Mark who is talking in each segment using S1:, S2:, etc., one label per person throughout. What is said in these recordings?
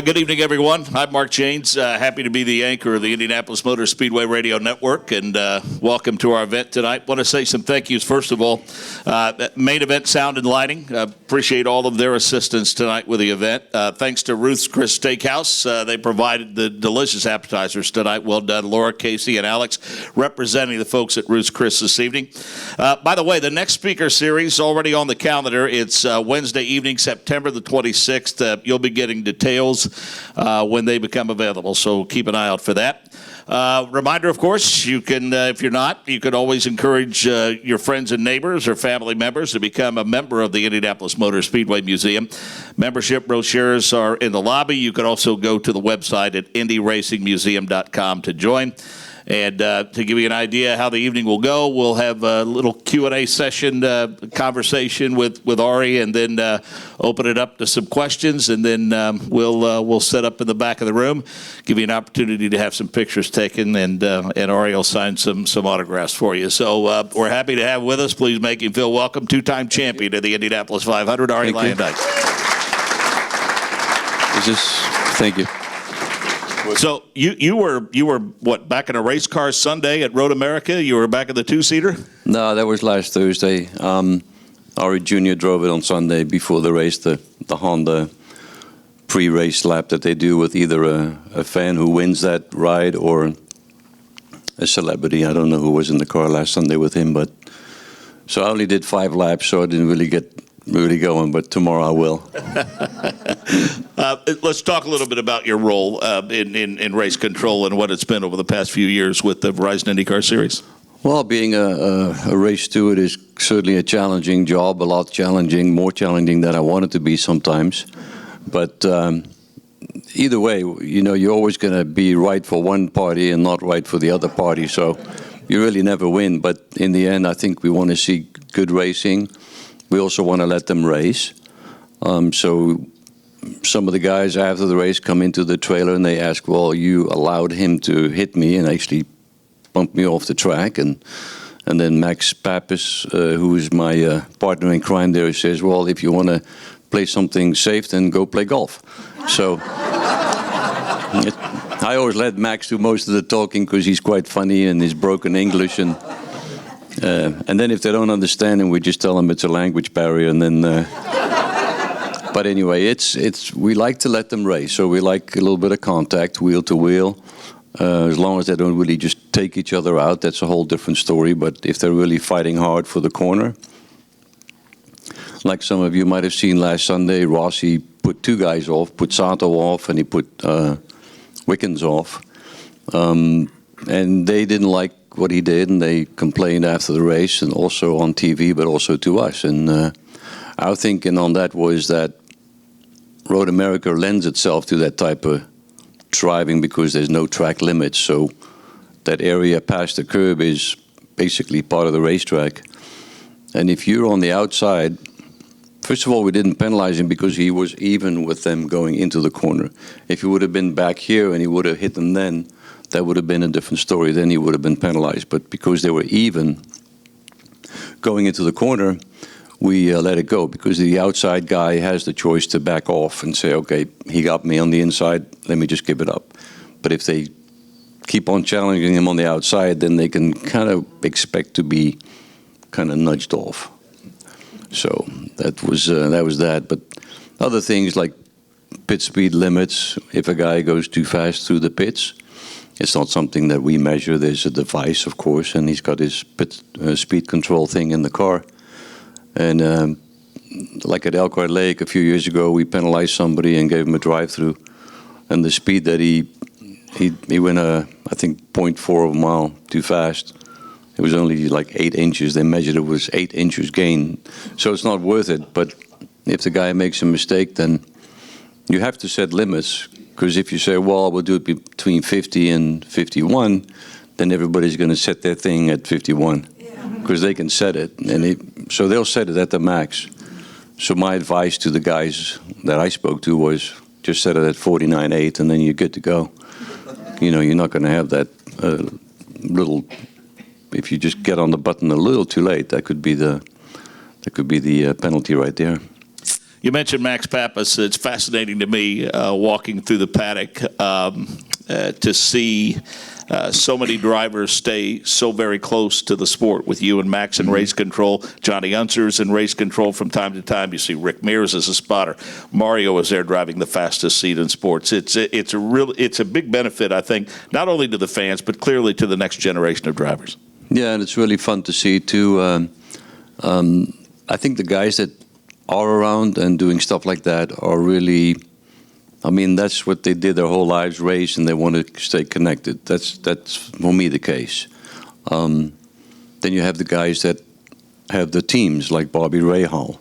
S1: Good evening, everyone. I'm Mark Janes. Happy to be the anchor of the Indianapolis Motor Speedway Radio Network, and welcome to our event tonight. Want to say some thank yous. First of all, main event sound and lighting. Appreciate all of their assistance tonight with the event. Thanks to Ruth's Chris Steakhouse. They provided the delicious appetizers tonight. Well done, Laura, Casey, and Alex, representing the folks at Ruth's Chris this evening. By the way, the next speaker series already on the calendar. It's Wednesday evening, September the 26th. You'll be getting details when they become available, so keep an eye out for that. Reminder, of course, you can, if you're not, you can always encourage your friends and neighbors or family members to become a member of the Indianapolis Motor Speedway Museum. Membership brochures are in the lobby. You can also go to the website at indyracingmuseum.com to join. And to give you an idea how the evening will go, we'll have a little Q&A session, conversation with Arie, and then open it up to some questions, and then we'll set up in the back of the room, give you an opportunity to have some pictures taken, and Arie will sign some autographs for you. So we're happy to have with us. Please make him feel welcome. Two-time champion of the Indianapolis 500, Arie Luyendyk.
S2: Thank you.
S1: So you were what, back in a race car Sunday at Road America? You were back in the two-seater?
S2: No, that was last Thursday. Arie Jr. drove it on Sunday before the race, the Honda pre-race lap that they do with either a fan who wins that ride or a celebrity. I don't know who was in the car last Sunday with him, but so I only did 5 laps, so I didn't really get going, but tomorrow I will.
S1: Let's talk a little bit about your role in race control and what it's been over the past few years with the Verizon IndyCar Series.
S2: Well, being a race steward is certainly a challenging job, a lot challenging, more challenging than I want it to be sometimes. But either way, you know, you're always going to be right for one party and not right for the other party, so you really never win. But in the end, I think we want to see good racing. We also want to let them race. So some of the guys after the race come into the trailer and they ask, well, you allowed him to hit me and actually bump me off the track. And then Max Pappas, who is my partner in crime there, says, well, if you want to play something safe, then go play golf. So I always let Max do most of the talking because he's quite funny and his broken English. And then if they don't understand him, we just tell them it's a language barrier. And then, but anyway, we like to let them race. So we like a little bit of contact, wheel to wheel. As long as they don't really just take each other out, that's a whole different story. But if they're really fighting hard for the corner, like some of you might have seen last Sunday, Rossi put 2 guys off, put Sato off, and he put Wickens off. And they didn't like what he did, and they complained after the race and also on TV, but also to us. And our thinking on that was that Road America lends itself to that type of driving because there's no track limits. So that area past the curb is basically part of the racetrack. And if you're on the outside, first of all, we didn't penalize him because he was even with them going into the corner. If he would have been back here and he would have hit them then, that would have been a different story. Then he would have been penalized. But because they were even going into the corner, we let it go. Because the outside guy has the choice to back off and say, okay, he got me on the inside, let me just give it up. But if they keep on challenging him on the outside, then they can kind of expect to be kind of nudged off. So that was that. But other things like pit speed limits, if a guy goes too fast through the pits, it's not something that we measure. There's a device, of course, and he's got his speed control thing in the car. And like at Elkhart Lake a few years ago, we penalized somebody and gave him a drive-through. And the speed that he went, I think, 0.4 of a mile too fast. It was only like 8 inches. They measured it was 8 inches gain. So it's not worth it. But if the guy makes a mistake, then you have to set limits. Because if you say, well, we'll do it between 50 and 51, then everybody's going to set their thing at 51. Because they can set it. And so they'll set it at the max. So my advice to the guys that I spoke to was just set it at 49.8 and then you're good to go. You know, you're not going to have that little, if you just get on the button a little too late, that could be the penalty right there.
S1: You mentioned Max Pappas. It's fascinating to me walking through the paddock to see so many drivers stay so very close to the sport with you and Max in race control. Johnny Unser's in race control from time to time. You see Rick Mears as a spotter. Mario is there driving the fastest seat in sports. It's a big benefit, I think, not only to the fans, but clearly to the next generation of drivers.
S2: Yeah, and it's really fun to see too. I think the guys that are around and doing stuff like that are really, I mean, that's what they did their whole lives, race, and they want to stay connected. That's for me the case. Then you have the guys that have the teams like Bobby Rahal,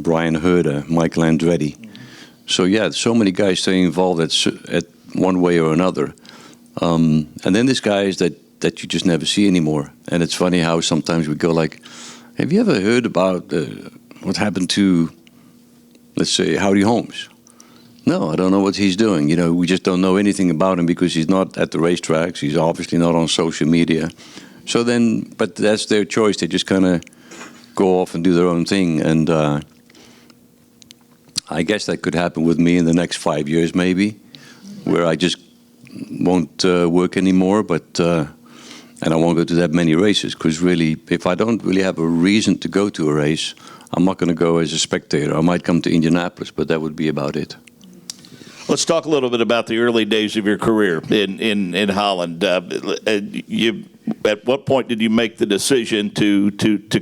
S2: Brian Herder, Michael Andretti. So yeah, so many guys staying involved at one way or another. And then there's guys that you just never see anymore. And it's funny how sometimes we go like, have you ever heard about what happened to, let's say, Howdy Holmes? No, I don't know what he's doing. You know, we just don't know anything about him because he's not at the racetracks. He's obviously not on social media. So then, but that's their choice. They just kind of go off and do their own thing. And I guess that could happen with me in the next 5 years maybe, where I just won't work anymore, but and I won't go to that many races, because really, if I don't really have a reason to go to a race, I'm not going to go as a spectator. I might come to Indianapolis, but that would be about it.
S1: Let's talk a little bit about the early days of your career in Holland. At what point did you make the decision to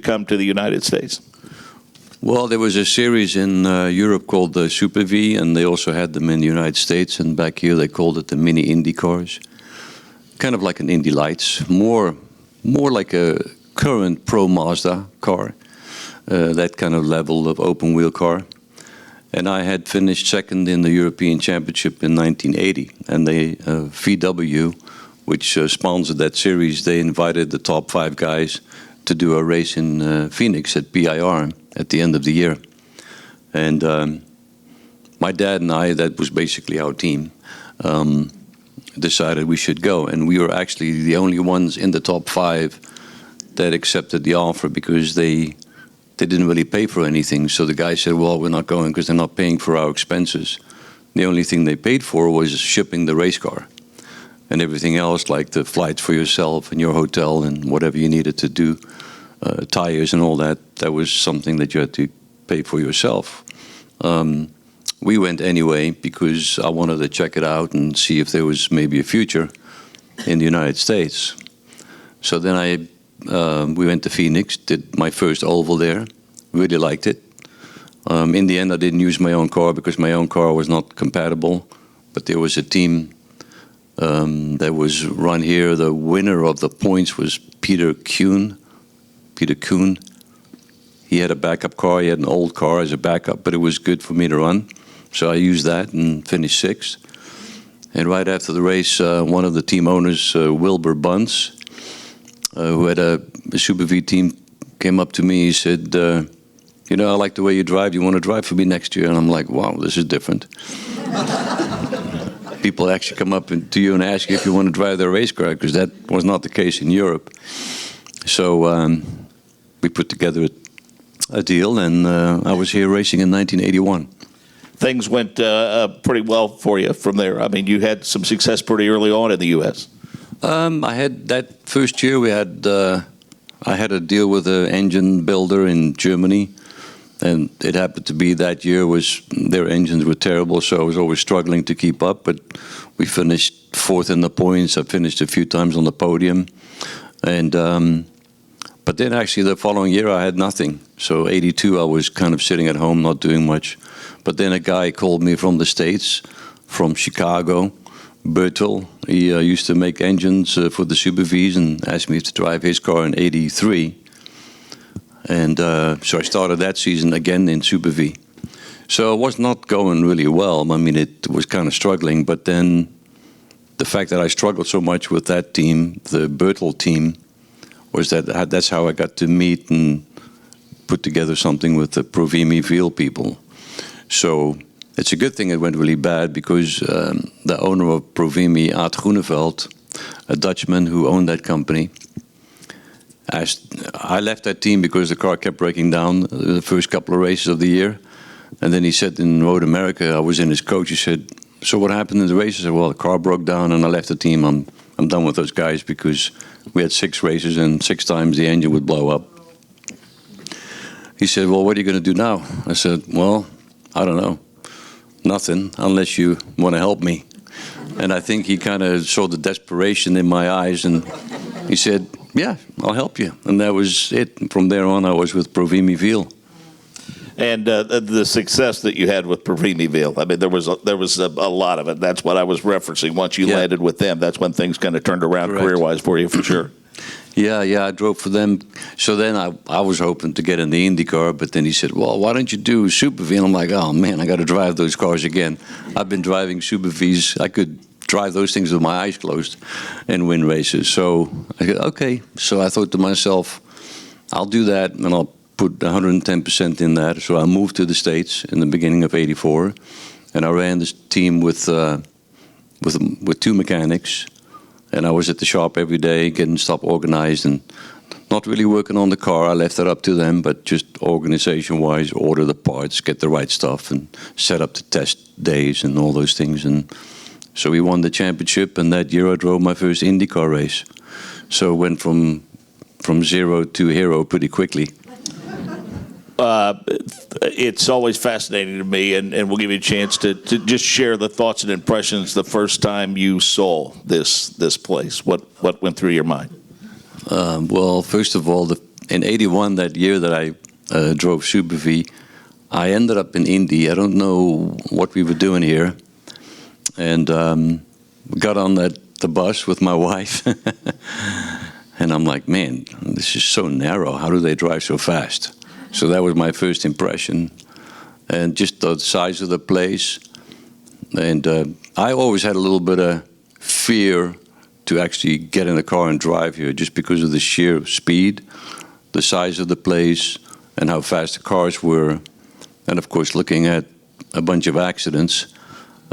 S1: come to the United States?
S2: Well, there was a series in Europe called the Super V, and they also had them in the United States. And back here, they called it the Mini Indy cars, kind of like an Indy Lights, more like a current Pro Mazda car, that kind of level of open wheel car. And I had finished second in the European Championship in 1980, and they VW, which sponsored that series, they invited the top 5 guys to do a race in Phoenix at PIR at the end of the year. And my dad and I, that was basically our team, decided we should go. And we were actually the only ones in the top 5 that accepted the offer, because they didn't really pay for anything. So the guy said, well, we're not going because they're not paying for our expenses. The only thing they paid for was shipping the race car. And everything else, like the flights for yourself and your hotel and whatever you needed to do, tires and all that, that was something that you had to pay for yourself. We went anyway because I wanted to check it out and see if there was maybe a future in the United States. So then we went to Phoenix, did my first oval there, really liked it. In the end, I didn't use my own car because my own car was not compatible, but there was a team that was run here. The winner of the points was Peter Kuhn. He had a backup car. He had an old car as a backup, but it was good for me to run. So I used that and finished 6th. And right after the race, one of the team owners, Wilbur Bunce, who had a Super V team, came up to me. He said, you know, I like the way you drive. You want to drive for me next year? And I'm like, wow, this is different. People actually come up to you and ask you if you want to drive their race car, because that was not the case in Europe. So we put together a deal, and I was here racing in 1981.
S1: Things went pretty well for you from there. I mean, you had some success pretty early on in the U.S.
S2: I had that first year. I had a deal with an engine builder in Germany, and it happened to be that year their engines were terrible, so I was always struggling to keep up. But we finished 4th in the points. I finished a few times on the podium, and but then actually the following year I had nothing. So 82, I was kind of sitting at home, not doing much. But then a guy called me from the States, from Chicago, Bertel. He used to make engines for the Super Vs, and asked me to drive his car in 83. And so I started that season again in Super V. So it was not going really well. I mean, it was kind of struggling. But then the fact that I struggled so much with that team, the Bertel team, was that's how I got to meet and put together something with the Provimi Veel people. So it's a good thing it went really bad, because the owner of Provimi, Aart Groeneveld, a Dutchman who owned that company, I left that team because the car kept breaking down the first couple of races of the year. And then he said in Road America, I was in his coach, he said, so what happened in the race? I said, well, the car broke down and I left the team. I'm done with those guys because we had 6 races and 6 times the engine would blow up. He said, well, what are you going to do now? I said, well, I don't know. Nothing, unless you want to help me. And I think he kind of saw the desperation in my eyes, and he said, yeah, I'll help you. And that was it. And from there on, I was with Provimi Viel.
S1: And the success that you had with Provimi Viel, I mean, there was a lot of it. That's what I was referencing. Once you landed with them, that's when things kind of turned around career-wise for you, for sure.
S2: Yeah, I drove for them. So then I was hoping to get in the IndyCar, but then he said, well, why don't you do Super V? And I'm like, oh, man, I got to drive those cars again. I've been driving Super Vs. I could drive those things with my eyes closed and win races. So I said, okay. So I thought to myself, I'll do that, and I'll put 110% in that. So I moved to the States in the beginning of '84, and I ran this team with 2 mechanics. And I was at the shop every day, getting stuff organized and not really working on the car. I left that up to them, but just organization-wise, order the parts, get the right stuff, and set up the test days and all those things. And so we won the championship, and that year I drove my first IndyCar race. So it went from zero to hero pretty quickly.
S1: It's always fascinating to me, and we'll give you a chance to just share the thoughts and impressions the first time you saw this place. What went through your mind?
S2: Well, first of all, in '81, that year that I drove Super V, I ended up in Indy. I don't know what we were doing here, and got on the bus with my wife, and I'm like, man, this is so narrow. How do they drive so fast? So that was my first impression, and just the size of the place. And I always had a little bit of fear to actually get in the car and drive here, just because of the sheer speed, the size of the place, and how fast the cars were. And of course, looking at a bunch of accidents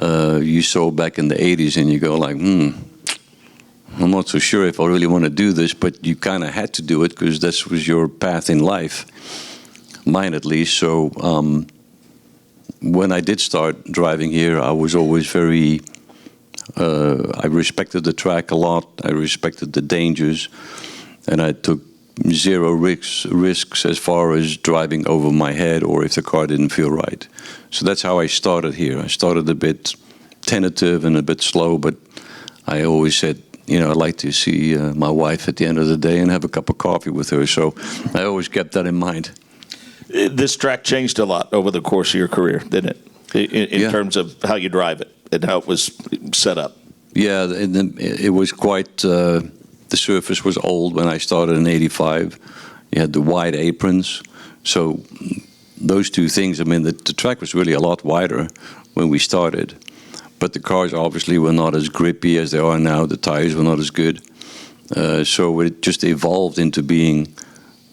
S2: you saw back in the 80s, and you go like, I'm not so sure if I really want to do this, but you kind of had to do it because this was your path in life. Mine at least. So when I did start driving here, I was always very, I respected the track a lot. I respected the dangers, and I took 0 risks as far as driving over my head or if the car didn't feel right. So that's how I started here. I started a bit tentative and a bit slow, but I always said, I'd like to see my wife at the end of the day and have a cup of coffee with her. So I always kept that in mind.
S1: This track changed a lot over the course of your career, didn't it? In terms of how you drive it and how it was set up.
S2: Yeah, it was quite, the surface was old when I started in '85. You had the wide aprons. So those 2 things, I mean, the track was really a lot wider when we started. But the cars obviously were not as grippy as they are now. The tires were not as good. So it just evolved into being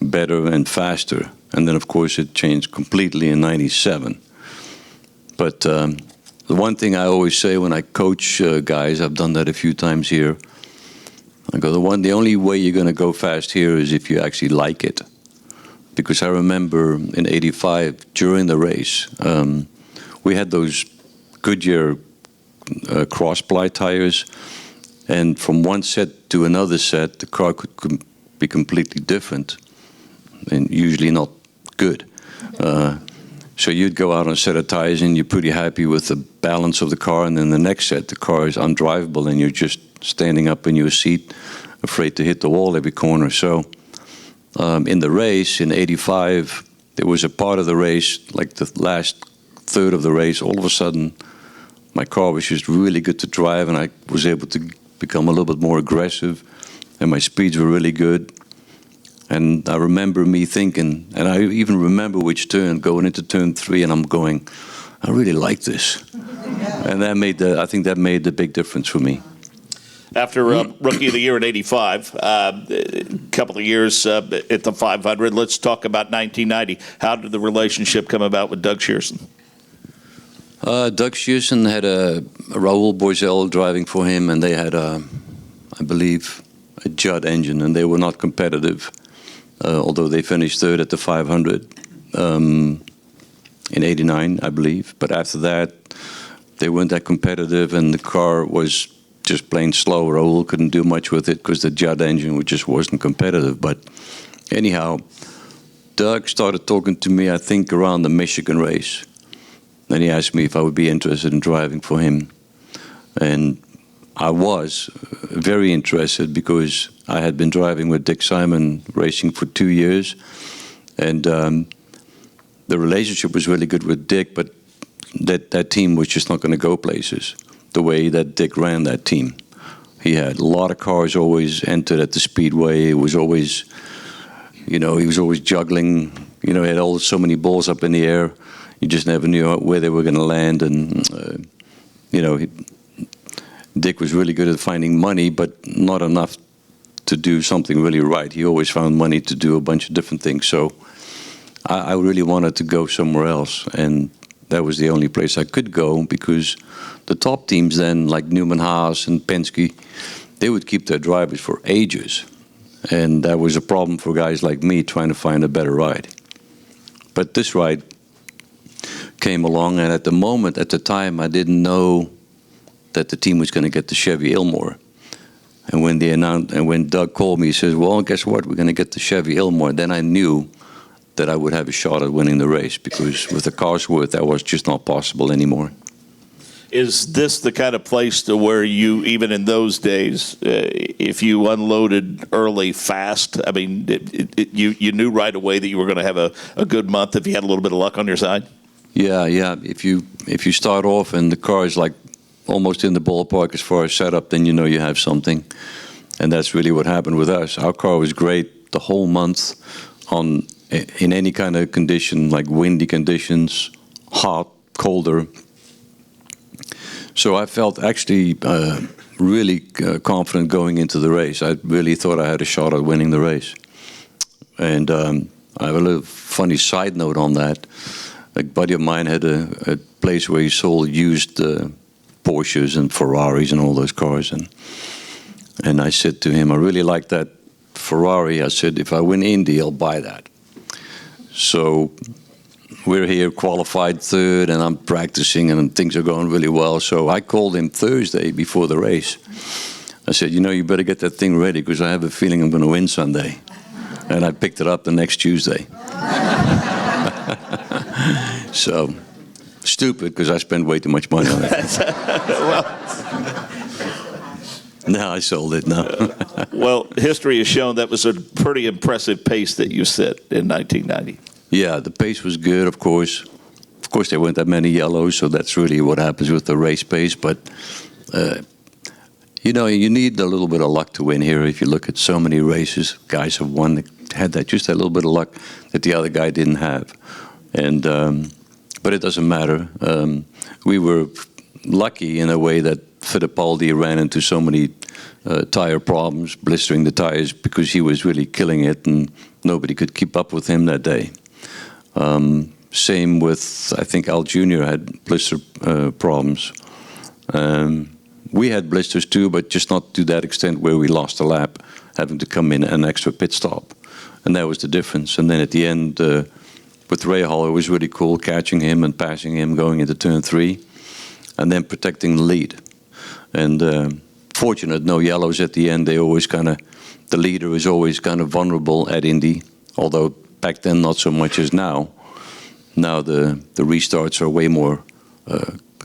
S2: better and faster. And then, of course, it changed completely in '97. But the one thing I always say when I coach guys, I've done that a few times here, I go, the only way you're going to go fast here is if you actually like it. Because I remember in '85, during the race, we had those Goodyear cross-ply tires, and from one set to another set, the car could be completely different, and usually not good. So you'd go out on a set of tires and you're pretty happy with the balance of the car, and then the next set, the car is undrivable and you're just standing up in your seat, afraid to hit the wall every corner. So in the race in '85, there was a part of the race, like the last third of the race, all of a sudden my car was just really good to drive, and I was able to become a little bit more aggressive, and my speeds were really good. And I remember me thinking, and I even remember which turn, going into turn 3, and I'm going, I really like this. And I think that made the big difference for me.
S1: After Rookie of the Year in '85, a couple of years at the 500, let's talk about 1990. How did the relationship come about with Doug Shearson?
S2: Doug Shearson had a Raoul Boisel driving for him, and they had, I believe, a Judd engine, and they were not competitive. Although they finished 3rd at the 500. in '89, I believe. But after that, they weren't that competitive, and the car was just plain slow. Raul couldn't do much with it because the Judd engine just wasn't competitive. But anyhow, Doug started talking to me, I think, around the Michigan race. Then he asked me if I would be interested in driving for him. And I was very interested because I had been driving with Dick Simon racing for 2 years. And the relationship was really good with Dick, but that team was just not going to go places the way that Dick ran that team. He had a lot of cars always entered at the Speedway. It was always, he was always juggling. He had so many balls up in the air. You just never knew where they were going to land. And, Dick was really good at finding money, but not enough to do something really right. He always found money to do a bunch of different things. So I really wanted to go somewhere else. And that was the only place I could go because the top teams then, like Newman Haas and Penske, they would keep their drivers for ages. And that was a problem for guys like me trying to find a better ride. But this ride came along, and at the time, I didn't know that the team was going to get the Chevy Ilmore. And when they announced, and when Doug called me, he says, "Well, guess what? We're going to get the Chevy Ilmore." Then I knew that I would have a shot at winning the race because with the car's worth, that was just not possible anymore.
S1: Is this the kind of place to where you, even in those days, if you unloaded early, fast, I mean, you knew right away that you were going to have a good month if you had a little bit of luck on your side?
S2: Yeah. If you start off and the car is like almost in the ballpark as far as setup, then you know you have something. And that's really what happened with us. Our car was great the whole month in any kind of condition, like windy conditions, hot, colder. So I felt actually really confident going into the race. I really thought I had a shot at winning the race. And I have a little funny side note on that. A buddy of mine had a place where he sold used Porsches and Ferraris and all those cars. And I said to him, "I really like that Ferrari." I said, "If I win Indy, I'll buy that." So we're here, qualified third, and I'm practicing, and things are going really well. So I called him Thursday before the race. I said, "You better get that thing ready because I have a feeling I'm going to win Sunday." And I picked it up the next Tuesday. So stupid because I spent way too much money on it. No, I sold it now.
S1: Well, history has shown that was a pretty impressive pace that you set in 1990.
S2: Yeah, the pace was good, of course. Of course, there weren't that many yellows, so that's really what happens with the race pace. But, you need a little bit of luck to win here. If you look at so many races, guys have won that had just that little bit of luck that the other guy didn't have. And but it doesn't matter. We were lucky in a way that Fittipaldi ran into so many tire problems, blistering the tires, because he was really killing it, and nobody could keep up with him that day. Same with, I think Al Jr. had blister problems. We had blisters too, but just not to that extent where we lost a lap, having to come in an extra pit stop. And that was the difference. And then at the end, with Ray Hall, it was really cool catching him and passing him going into turn 3, and then protecting the lead. And fortunate, no yellows at the end. The leader is always kind of vulnerable at Indy, although back then not so much as now. Now the restarts are way more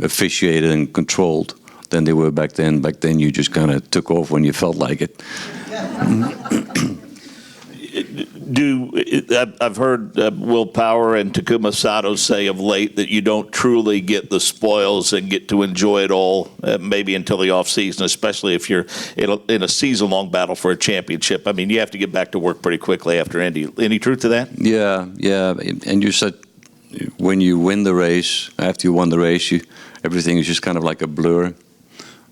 S2: officiated and controlled than they were back then. Back then you just kind of took off when you felt like it.
S1: I've heard Will Power and Takuma Sato say of late that you don't truly get the spoils and get to enjoy it all maybe until the off season, especially if you're in a season-long battle for a championship. I mean, you have to get back to work pretty quickly after Indy. Any truth to that?
S2: Yeah. And you said when you win the race, after you won the race, everything is just kind of like a blur.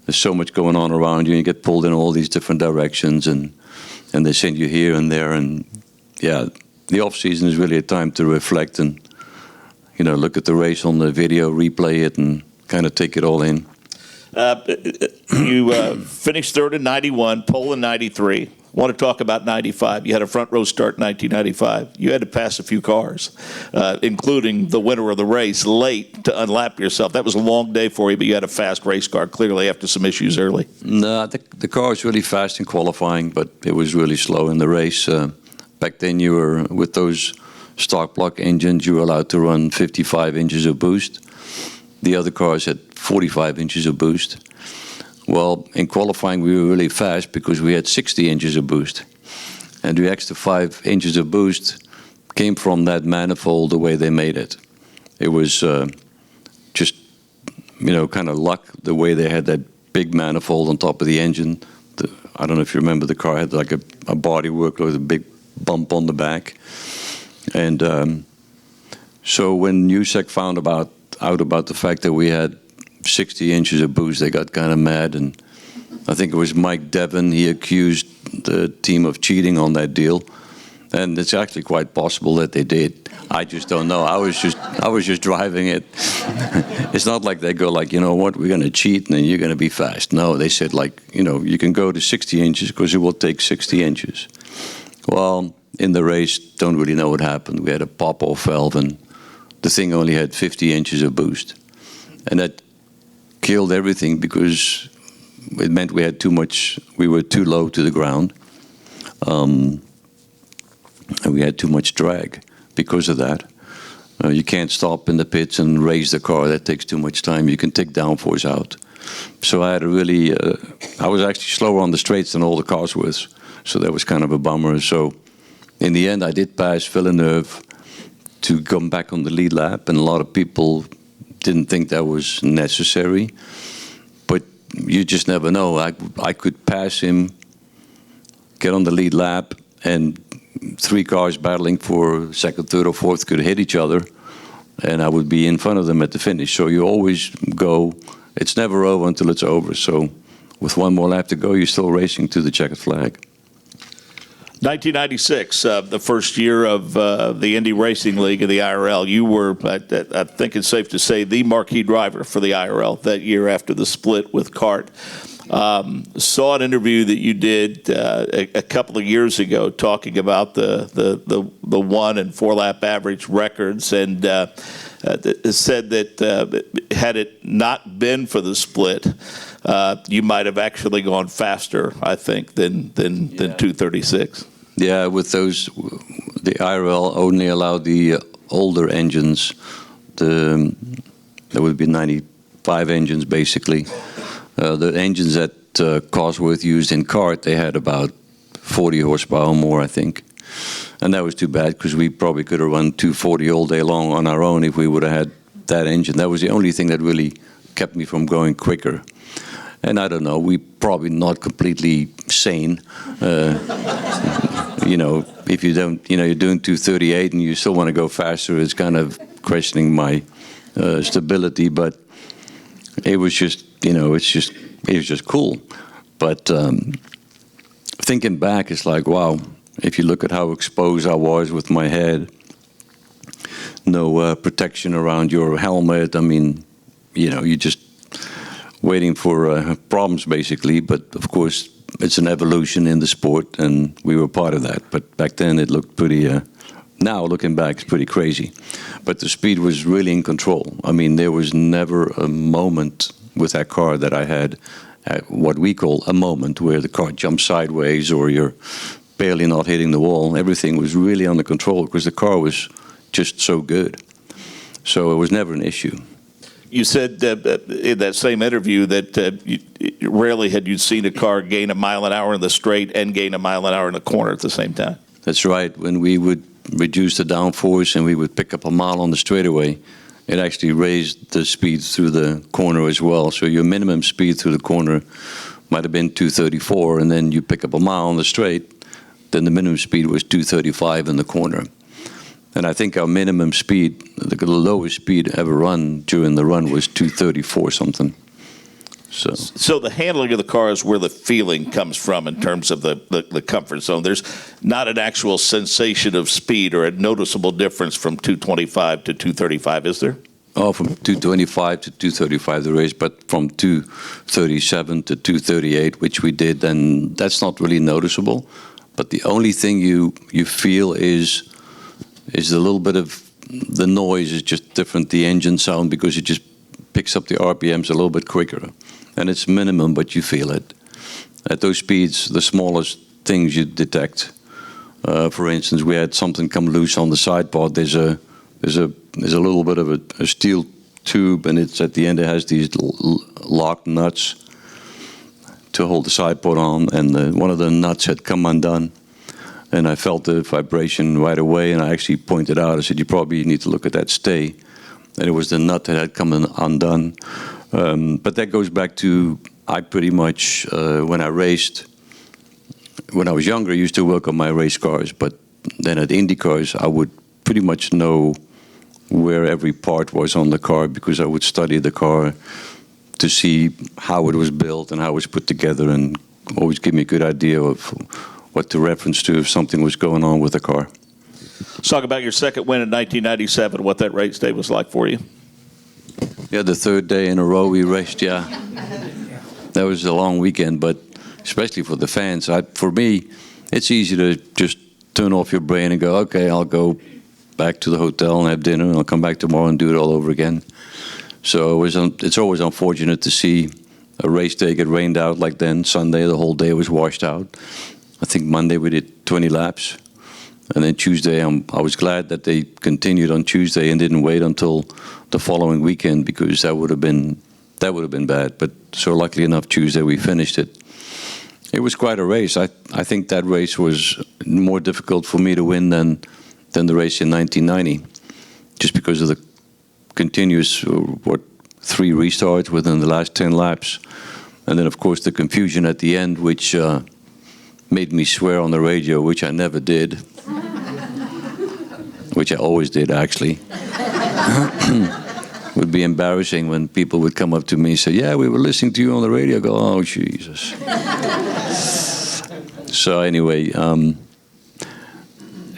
S2: There's so much going on around you, and you get pulled in all these different directions, and they send you here and there, and yeah, the off season is really a time to reflect and look at the race on the video, replay it, and kind of take it all in.
S1: You finished third in 91, pole in 93. Want to talk about 95. You had a front row start in 1995. You had to pass a few cars, including the winner of the race, late to unlap yourself. That was a long day for you, but you had a fast race car, clearly after some issues early.
S2: No, the car was really fast in qualifying, but it was really slow in the race. Back then, you were, with those stock block engines, you were allowed to run 55 inches of boost. The other cars had 45 inches of boost. Well, in qualifying, we were really fast because we had 60 inches of boost. And the extra 5 inches of boost came from that manifold, the way they made it. It was just, kind of luck, the way they had that big manifold on top of the engine. I don't know if you remember, the car had like a bodywork with a big bump on the back. And so when USAC found out about the fact that we had 60 inches of boost, they got kind of mad, and I think it was Mike Devon. He accused the team of cheating on that deal, and it's actually quite possible that they did. I just don't know. I was just driving it. It's not like they go like, you know what, we're going to cheat and then you're going to be fast. No, they said like, you can go to 60 inches because it will take 60 inches. Well, in the race, don't really know what happened. We had a pop-off valve, and the thing only had 50 inches of boost, and that killed everything because it meant we had too much. We were too low to the ground, and we had too much drag because of that. You can't stop in the pits and raise the car. That takes too much time. You can take downforce out. So I had I was actually slower on the straights than all the cars was. So that was kind of a bummer. So in the end, I did pass Villeneuve to come back on the lead lap, and a lot of people didn't think that was necessary. But you just never know. I could pass him, get on the lead lap, and 3 cars battling for second, third, or fourth could hit each other, and I would be in front of them at the finish. So you always go, it's never over until it's over. So with one more lap to go, you're still racing to the checkered flag.
S1: 1996, the first year of the Indy Racing League of the IRL. You were, I think it's safe to say, the marquee driver for the IRL that year after the split with CART. Saw an interview that you did a couple of years ago talking about the 1 and 4 lap average records, and said that had it not been for the split, you might have actually gone faster, I think, than 236.
S2: Yeah, with those, the IRL only allowed the older engines. There would be 95 engines, basically. The engines that Cosworth used in CART, they had about 40 horsepower more, I think. And that was too bad, because we probably could have run 240 all day long on our own if we would have had that engine. That was the only thing that really kept me from going quicker. And I don't know, we probably not completely sane. If you don't, you're doing 238 and you still want to go faster, it's kind of questioning my stability. But it was just, it was just cool. But thinking back, it's like, wow, if you look at how exposed I was with my head, no protection around your helmet. I mean, you're just waiting for problems, basically. But of course, it's an evolution in the sport, and we were part of that. But back then, it looked pretty. Now, looking back, it's pretty crazy. But the speed was really in control. I mean, there was never a moment with that car that I had what we call a moment where the car jumps sideways or you're barely not hitting the wall. Everything was really under control because the car was just so good. So it was never an issue.
S1: You said in that same interview that rarely had you seen a car gain a mile an hour in the straight and gain a mile an hour in the corner at the same time.
S2: That's right. When we would reduce the downforce and we would pick up a mile on the straightaway, it actually raised the speed through the corner as well. So your minimum speed through the corner might have been 234, and then you pick up a mile on the straight, then the minimum speed was 235 in the corner. And I think our minimum speed, the lowest speed ever run during the run was 234 something. So
S1: the handling of the car is where the feeling comes from in terms of the comfort zone. There's not an actual sensation of speed or a noticeable difference from 225 to 235, is there?
S2: Oh, from 225 to 235 the race, but from 237 to 238, which we did, and that's not really noticeable. But the only thing you feel is a little bit of the noise is just different, the engine sound, because it just picks up the RPMs a little bit quicker. And it's minimum, but you feel it. At those speeds, the smallest things you detect. For instance, we had something come loose on the side pod. There's a little bit of a steel tube, and it's at the end it has these locked nuts to hold the side pod on, and one of the nuts had come undone. And I felt the vibration right away, and I actually pointed out, I said, you probably need to look at that stay. And it was the nut that had come undone. But that goes back to, I pretty much, when I raced, when I was younger, I used to work on my race cars, but then at Indy cars, I would pretty much know where every part was on the car, because I would study the car to see how it was built and how it was put together, and always give me a good idea of what to reference to if something was going on with the car.
S1: Let's talk about your second win in 1997, what that race day was like for you.
S2: Yeah, the third day in a row we raced, yeah. That was a long weekend, but especially for the fans. For me, it's easy to just turn off your brain and go, okay, I'll go back to the hotel and have dinner, and I'll come back tomorrow and do it all over again. So it's always unfortunate to see a race day get rained out like then. Sunday, the whole day was washed out. I think Monday we did 20 laps. And then Tuesday, I was glad that they continued on Tuesday and didn't wait until the following weekend, because that would have been bad. But so luckily enough, Tuesday we finished it. It was quite a race. I think that race was more difficult for me to win than the race in 1990, just because of the continuous 3 restarts within the last 10 laps, and then of course the confusion at the end, which made me swear on the radio, which I never did. Which I always did, actually. Would be embarrassing when people would come up to me and say, yeah, we were listening to you on the radio. I go, oh, Jesus. So anyway,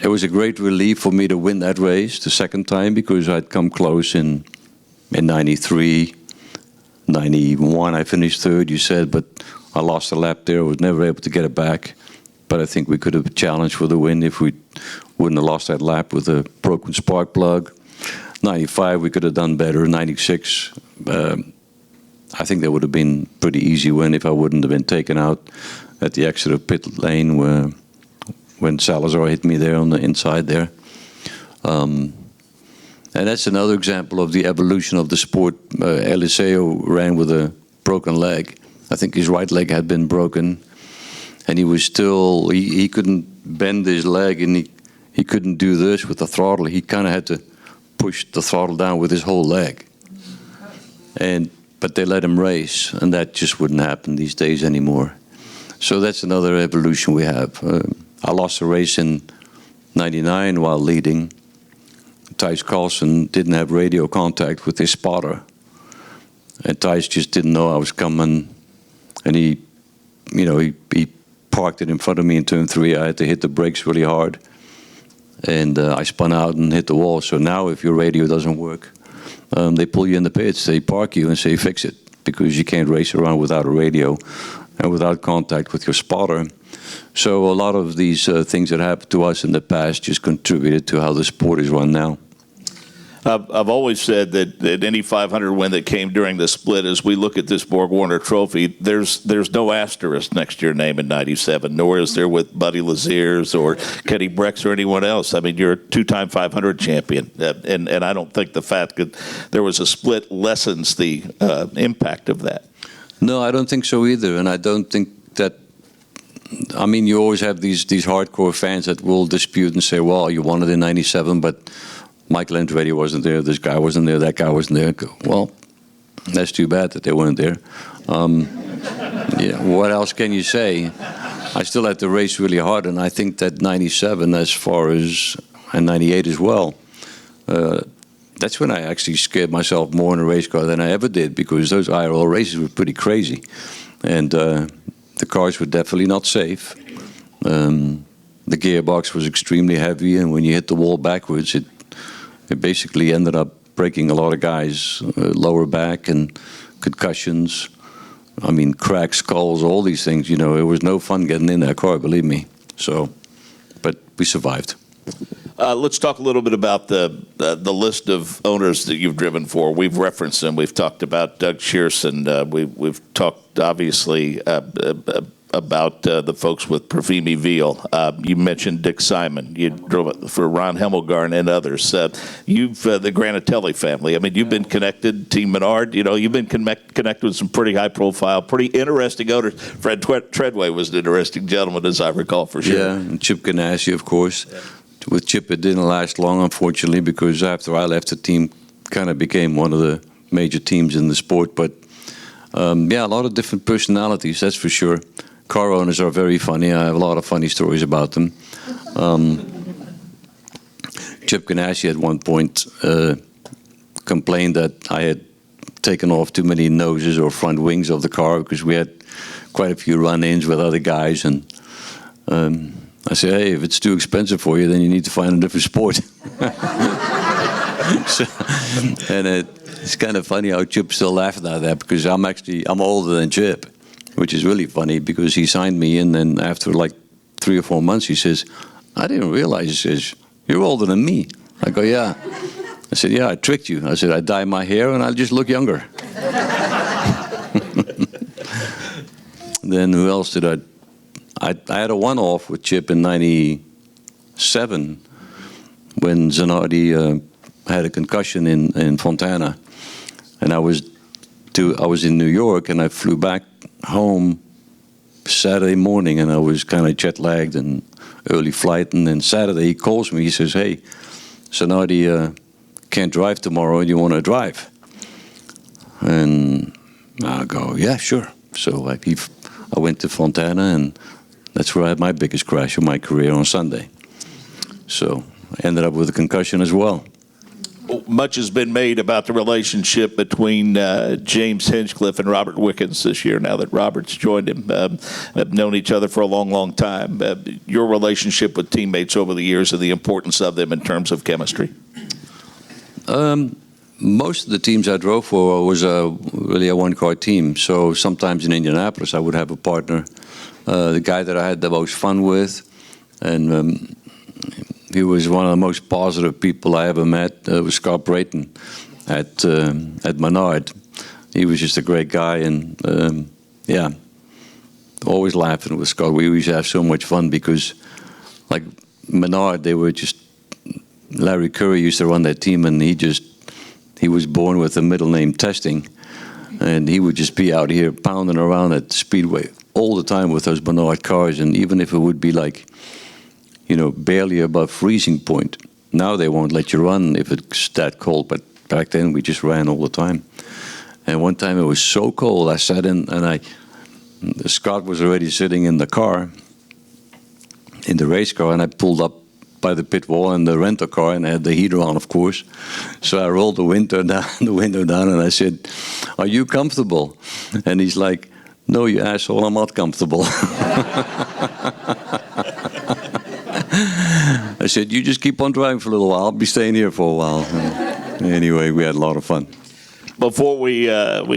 S2: it was a great relief for me to win that race the second time, because I'd come close in 93, 91. I finished third, you said, but I lost a lap there. I was never able to get it back. But I think we could have challenged for the win if we wouldn't have lost that lap with a broken spark plug. 95, we could have done better. 96, I think that would have been a pretty easy win if I wouldn't have been taken out at the exit of pit lane when Salazar hit me there on the inside there. And that's another example of the evolution of the sport. Eliseo ran with a broken leg. I think his right leg had been broken. And he was still, he couldn't bend his leg, and he couldn't do this with the throttle. He kind of had to push the throttle down with his whole leg. But they let him race, and that just wouldn't happen these days anymore. So that's another evolution we have. I lost a race in 99 while leading. Thijs Carlson didn't have radio contact with his spotter. And Thijs just didn't know I was coming, and he parked it in front of me in turn 3. I had to hit the brakes really hard, and I spun out and hit the wall. So now if your radio doesn't work, they pull you in the pits, they park you and say fix it, because you can't race around without a radio and without contact with your spotter. So a lot of these things that happened to us in the past just contributed to how the sport is run now.
S1: I've always said that any 500 win that came during the split, as we look at this Borg-Warner Trophy, there's no asterisk next to your name in 97, nor is there with Buddy Laziers or Kenny Brex or anyone else. I mean, you're a 2-time 500 champion, and I don't think the fact that there was a split lessens the impact of that.
S2: No, I don't think so either, and I don't think that. I mean, you always have these hardcore fans that will dispute and say, well, you won it in 97, but Michael Andretti wasn't there, this guy wasn't there, that guy wasn't there. Well, that's too bad that they weren't there. Yeah, what else can you say? I still had to race really hard, and I think that 97 as far as, and 98 as well, that's when I actually scared myself more in a race car than I ever did, because those IRL races were pretty crazy. And the cars were definitely not safe. The gearbox was extremely heavy, and when you hit the wall backwards, it basically ended up breaking a lot of guys' lower back and concussions. I mean, cracked skulls, all these things. You know, it was no fun getting in that car, believe me. So, but we survived.
S1: Let's talk a little bit about the list of owners that you've driven for. We've referenced them. We've talked about Doug Shearson. We've talked, obviously, about the folks with Perfimi Veal. You mentioned Dick Simon. You drove it for Ron Hemmelgarn and others. You've the Granatelli family. I mean, you've been connected, Team Menard. You know, you've been connected with some pretty high-profile, pretty interesting owners. Fred Treadway was an interesting gentleman, as I recall, for sure.
S2: Yeah, and Chip Ganassi, of course. Yeah. With Chip, it didn't last long, unfortunately, because after I left, the team kind of became one of the major teams in the sport. But, yeah, a lot of different personalities, that's for sure. Car owners are very funny. I have a lot of funny stories about them. Chip Ganassi at one point complained that I had taken off too many noses or front wings of the car because we had quite a few run-ins with other guys. And I said, hey, if it's too expensive for you, then you need to find a different sport. And it's kind of funny how Chip still laughing at that because I'm older than Chip, which is really funny because he signed me in, and after like 3 or 4 months, he says, I didn't realize, he says, you're older than me. I go, yeah. I said, yeah, I tricked you. I said, I dye my hair and I'll just look younger. Then who else did I had a one-off with Chip in '97 when Zanardi had a concussion in Fontana. And I was in New York, and I flew back home Saturday morning, and I was kind of jet-lagged and early flight. And then Saturday he calls me. He says, hey, Zanardi can't drive tomorrow. Do you want to drive? And I go, yeah, sure. So I went to Fontana, and that's where I had my biggest crash of my career on Sunday. So I ended up with a concussion as well.
S1: Much has been made about the relationship between James Hinchcliffe and Robert Wickens this year, now that Robert's joined him. Have known each other for a long, long time. Your relationship with teammates over the years and the importance of them in terms of chemistry?
S2: Most of the teams I drove for was really a one-car team. So sometimes in Indianapolis I would have a partner. The guy that I had the most fun with, and he was one of the most positive people I ever met, was Scott Brayton at Menard. He was just a great guy, and yeah, always laughing with Scott. We used to have so much fun because, like Menard, they were just, Larry Curry used to run that team, and he was born with a middle name Testing, and he would just be out here pounding around at Speedway all the time with those Menard cars, and even if it would be like, you know, barely above freezing point. Now they won't let you run if it's that cold, but back then we just ran all the time. And one time it was so cold, I sat in, and Scott was already sitting in the car, in the race car, and I pulled up by the pit wall in the rental car, and I had the heater on, of course. So I rolled the window down, and I said, "Are you comfortable?" And he's like, "No, you asshole, I'm not comfortable." I said, "You just keep on driving for a little while. I'll be staying here for a while." Anyway, we had a lot of fun.
S1: Before we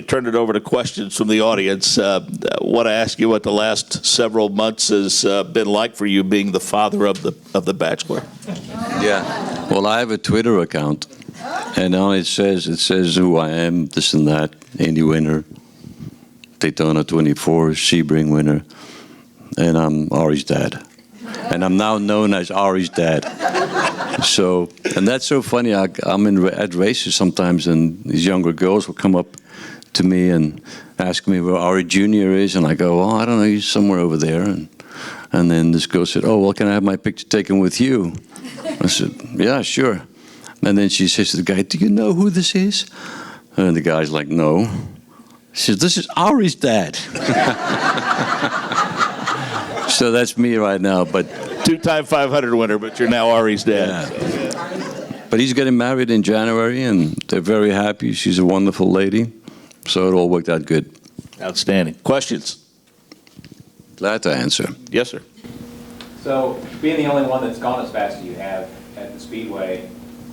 S1: turn it over to questions from the audience, I want to ask you what the last several months has been like for you, being the father of the Bachelor.
S2: Yeah. Well, I have a Twitter account, and on it says who I am, this and that, Indy winner, Daytona 24, Sebring winner, and I'm Arie's dad. And I'm now known as Arie's dad. So, and that's so funny. I'm at races sometimes, and these younger girls will come up to me and ask me where Arie Jr. is, and I go, "Oh, I don't know, he's somewhere over there." And then this girl said, "Oh, well, can I have my picture taken with you?" I said, "Yeah, sure." And then she says to the guy, "Do you know who this is?" And the guy's like, "No." She says, "This is Arie's dad." So that's me right now, but
S1: two-time 500 winner, but you're now Arie's dad.
S2: Yeah. But he's getting married in January, and they're very happy. She's a wonderful lady, so it all worked out good.
S1: Outstanding. Questions?
S2: Glad to answer.
S1: Yes, sir.
S3: So, being the only one that's gone as fast as you have at the Speedway,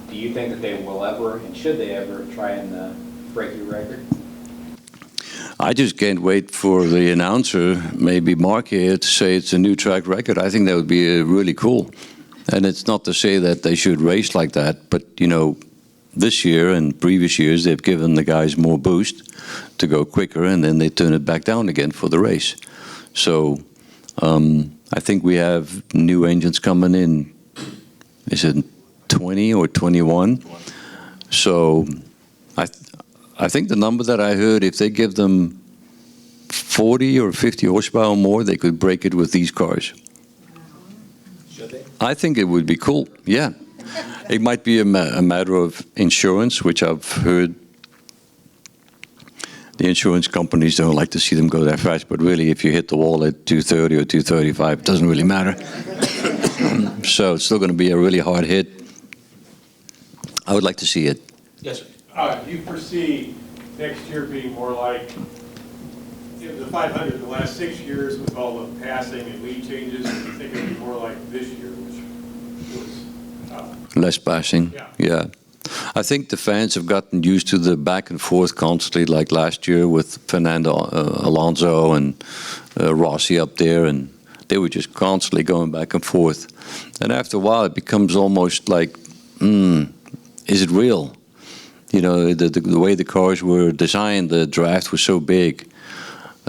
S3: Do you think that they will ever, and should they ever, try and break your record?
S2: I just can't wait for the announcer, maybe Mark here, to say it's a new track record. I think that would be really cool. And it's not to say that they should race like that, but, you know, this year and previous years, they've given the guys more boost to go quicker, and then they turn it back down again for the race. So I think we have new engines coming in. Is it 20 or 21? So I think the number that I heard, if they give them 40 or 50 horsepower more, they could break it with these cars.
S3: Should they?
S2: I think it would be cool, yeah. It might be a matter of insurance, which I've heard the insurance companies don't like to see them go that fast, but really if you hit the wall at 230 or 235, it doesn't really matter. So it's still going to be a really hard hit. I would like to see it.
S1: Yes, sir.
S4: Do you foresee next year being more like the 500 the last 6 years with all the passing and lead changes? Do you think it'll be more like this year, which was
S2: Less passing, yeah. I think the fans have gotten used to the back and forth constantly, like last year with Fernando Alonso and Rossi up there, and they were just constantly going back and forth. And after a while, it becomes almost like, is it real? You know, the way the cars were designed, the draft was so big.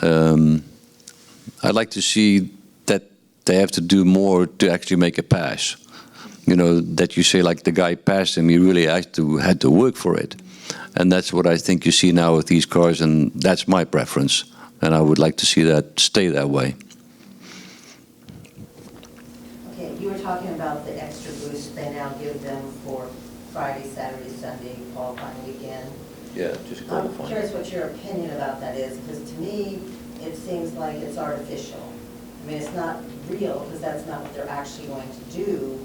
S2: I'd like to see that they have to do more to actually make a pass. You know, that you say, like, the guy passed him, he really had to work for it. And that's what I think you see now with these cars, and that's my preference. And I would like to see that stay that way.
S5: Okay, you were talking about the extra boost they now give them for Friday, Saturday, Sunday, qualifying weekend.
S2: Yeah, just
S5: I'm curious what your opinion about that is, because to me, it seems like it's artificial. I mean, it's not real, because that's not what they're actually going to do.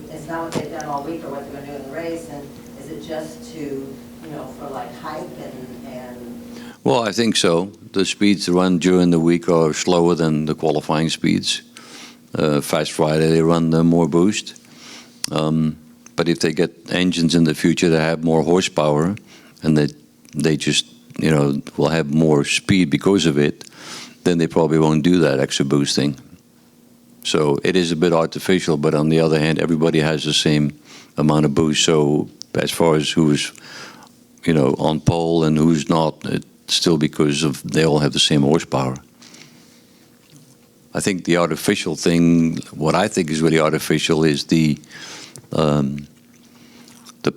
S5: It's not what they've done all week or what they're going to do in the race, and is it just to, you know, for like hype and...
S2: Well, I think so. The speeds run during the week are slower than the qualifying speeds. Fast Friday, they run more boost. But if they get engines in the future that have more horsepower, and they just, you know, will have more speed because of it, then they probably won't do that extra boosting. So it is a bit artificial, but on the other hand, everybody has the same amount of boost. So as far as who's, you know, on pole and who's not, it's still because of they all have the same horsepower. I think the artificial thing, what I think is really artificial, is the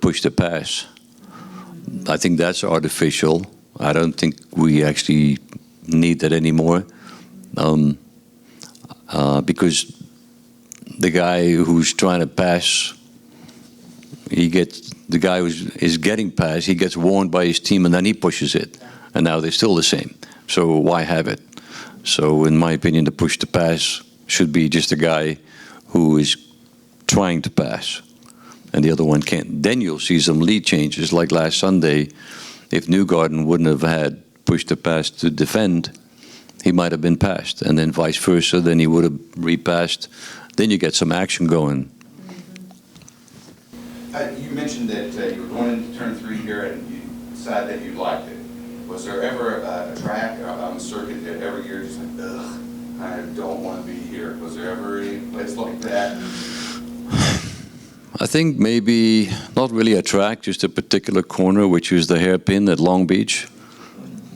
S2: push to pass. I think that's artificial. I don't think we actually need that anymore. Because the guy who's trying to pass, the guy who is getting passed, he gets warned by his team, and then he pushes it. And now they're still the same. So why have it? So in my opinion, the push to pass should be just a guy who is trying to pass, and the other one can't. Then you'll see some lead changes, like last Sunday. If Newgarden wouldn't have had push to pass to defend, he might have been passed, and then vice versa, then he would have repassed. Then you get some action going.
S6: You mentioned that you were going into turn 3 here and you decided that you liked it. Was there ever a track on the circuit that every year just like, ugh, I don't want to be here? Was there ever any place like that?
S2: I think maybe not really a track, just a particular corner, which was the hairpin at Long Beach.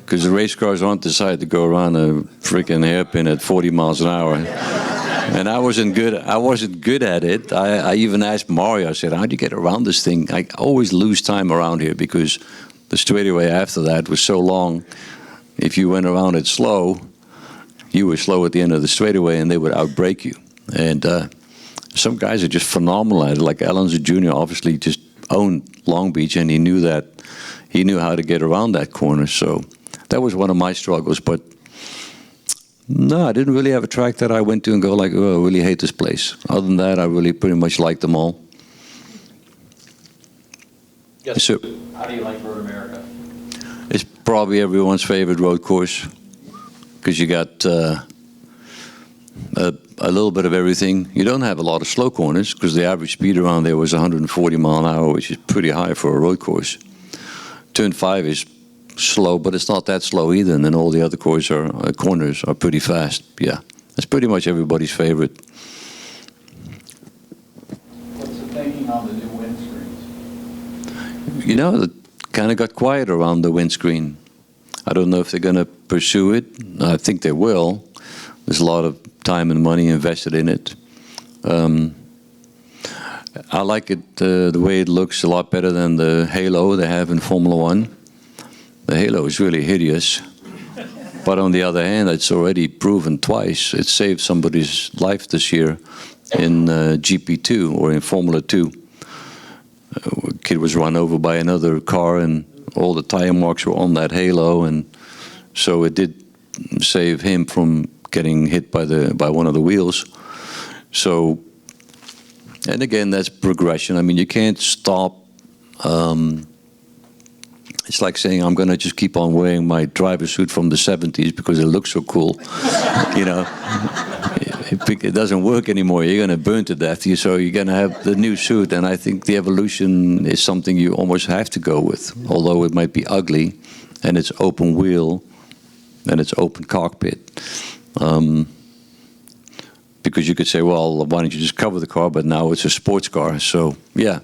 S2: Because the race cars aren't decided to go around a freaking hairpin at 40 miles an hour. And I wasn't good at it. I even asked Mario, I said, how do you get around this thing? I always lose time around here because the straightaway after that was so long. If you went around it slow, you were slow at the end of the straightaway and they would outbrake you. And some guys are just phenomenal at it. Like Alonso Jr. obviously just owned Long Beach, and he knew how to get around that corner. So that was one of my struggles. But no, I didn't really have a track that I went to and go like, oh, I really hate this place. Other than that, I really pretty much liked them all.
S3: Yes.
S2: So,
S3: How do you like Road America?
S2: it's probably everyone's favorite road course because you got a little bit of everything. You don't have a lot of slow corners because the average speed around there was 140 mile an hour, which is pretty high for a road course. Turn 5 is slow, but it's not that slow either, and then all the other corners are pretty fast. Yeah, that's pretty much everybody's favorite.
S3: What's the thinking on the new windscreens?
S2: You know, it kind of got quiet around the windscreen. I don't know if they're going to pursue it. I think they will. There's a lot of time and money invested in it. I like it the way it looks a lot better than the halo they have in Formula One. The halo is really hideous. But on the other hand, it's already proven twice. It saved somebody's life this year in GP2 or in Formula 2. A kid was run over by another car and all the tire marks were on that halo, and so it did save him from getting hit by one of the wheels. So, and again, that's progression. I mean, you can't stop. It's like saying I'm going to just keep on wearing my driver suit from the 70s because it looks so cool. You know, it doesn't work anymore. You're going to burn to death. So you're going to have the new suit, and I think the evolution is something you almost have to go with, although it might be ugly, and it's open wheel, and it's open cockpit. Because you could say, well, why don't you just cover the car? But now it's a sports car. So, yeah,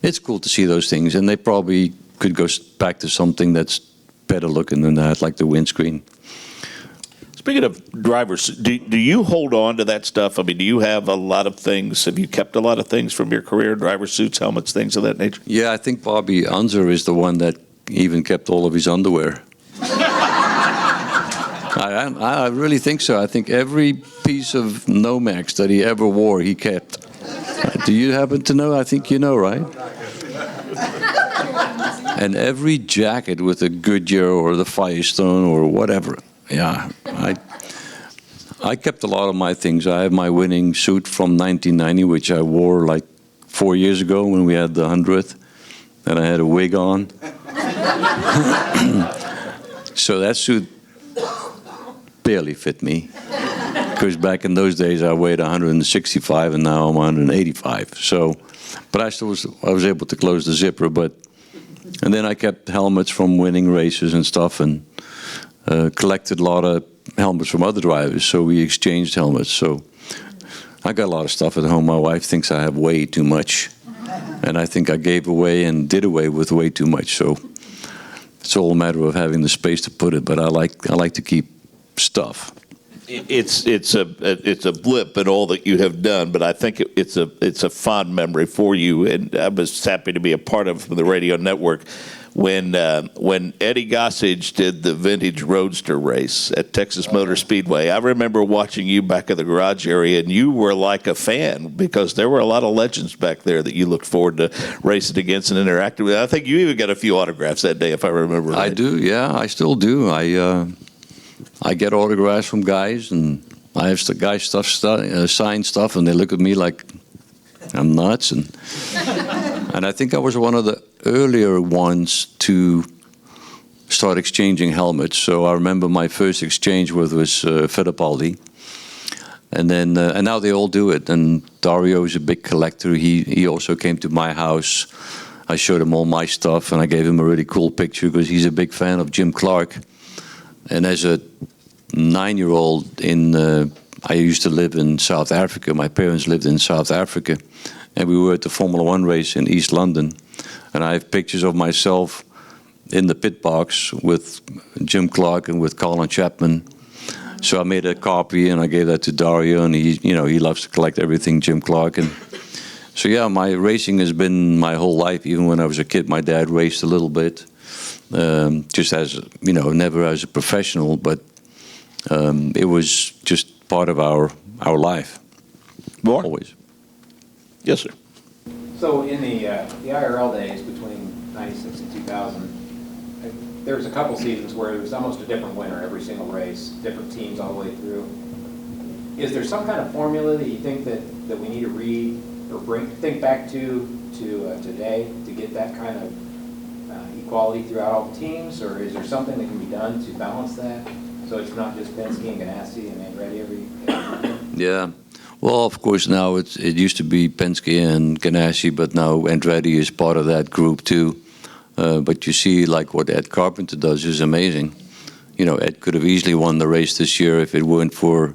S2: it's cool to see those things. And they probably could go back to something that's better looking than that, like the windscreen.
S1: Speaking of drivers, do you hold on to that stuff? I mean, do you have a lot of things? Have you kept a lot of things from your career, driver suits, helmets, things of that nature?
S2: Yeah, I think Bobby Unser is the one that even kept all of his underwear. I really think so. I think every piece of Nomex that he ever wore, he kept. Do you happen to know? I think you know, right? And every jacket with a Goodyear or the Firestone or whatever. Yeah, I kept a lot of my things. I have my winning suit from 1990, which I wore like 4 years ago when we had the 100th, and I had a wig on. So that suit barely fit me, because back in those days I weighed 165 and now I'm 185. So, but I was able to close the zipper. And then I kept helmets from winning races and stuff, and collected a lot of helmets from other drivers. So we exchanged helmets. So I got a lot of stuff at home. My wife thinks I have way too much, and I think I gave away and did away with way too much. So it's all a matter of having the space to put it. But I like to keep stuff.
S1: It's a blip in all that you have done, but I think it's a fond memory for you, and I was happy to be a part of the radio network when Eddie Gossage did the vintage roadster race at Texas Motor Speedway. I remember watching you back in the garage area, and you were like a fan because there were a lot of legends back there that you looked forward to racing against and interacting with. I think you even got a few autographs that day, if I remember right.
S2: I do, yeah, I still do. I get autographs from guys, and I have the guys sign stuff, and they look at me like I'm nuts. And I think I was one of the earlier ones to start exchanging helmets. So I remember my first exchange was Fittipaldi, and then and now they all do it. And Dario is a big collector. He also came to my house. I showed him all my stuff, and I gave him a really cool picture because he's a big fan of Jim Clark. And as a 9-year-old I used to live in South Africa. My parents lived in South Africa, and we were at the Formula One race in East London. And I have pictures of myself in the pit box with Jim Clark and with Colin Chapman. So I made a copy and I gave that to Dario, and he loves to collect everything Jim Clark. And so yeah, my racing has been my whole life. Even when I was a kid, my dad raced a little bit. Just as, never as a professional, but it was just part of our life.
S1: More?
S2: Always.
S1: Yes, sir.
S3: So in the IRL days between 96 and 2000, there was a couple seasons where there was almost a different winner every single race, different teams all the way through. Is there some kind of formula that you think that we need to read or think back to today to get that kind of equality throughout all the teams, or is there something that can be done to balance that so it's not just Penske and Ganassi and Andretti every weekend?
S2: Yeah. Well, of course, now it used to be Penske and Ganassi, but now Andretti is part of that group too. But you see, like what Ed Carpenter does is amazing. You know, Ed could have easily won the race this year if it weren't for,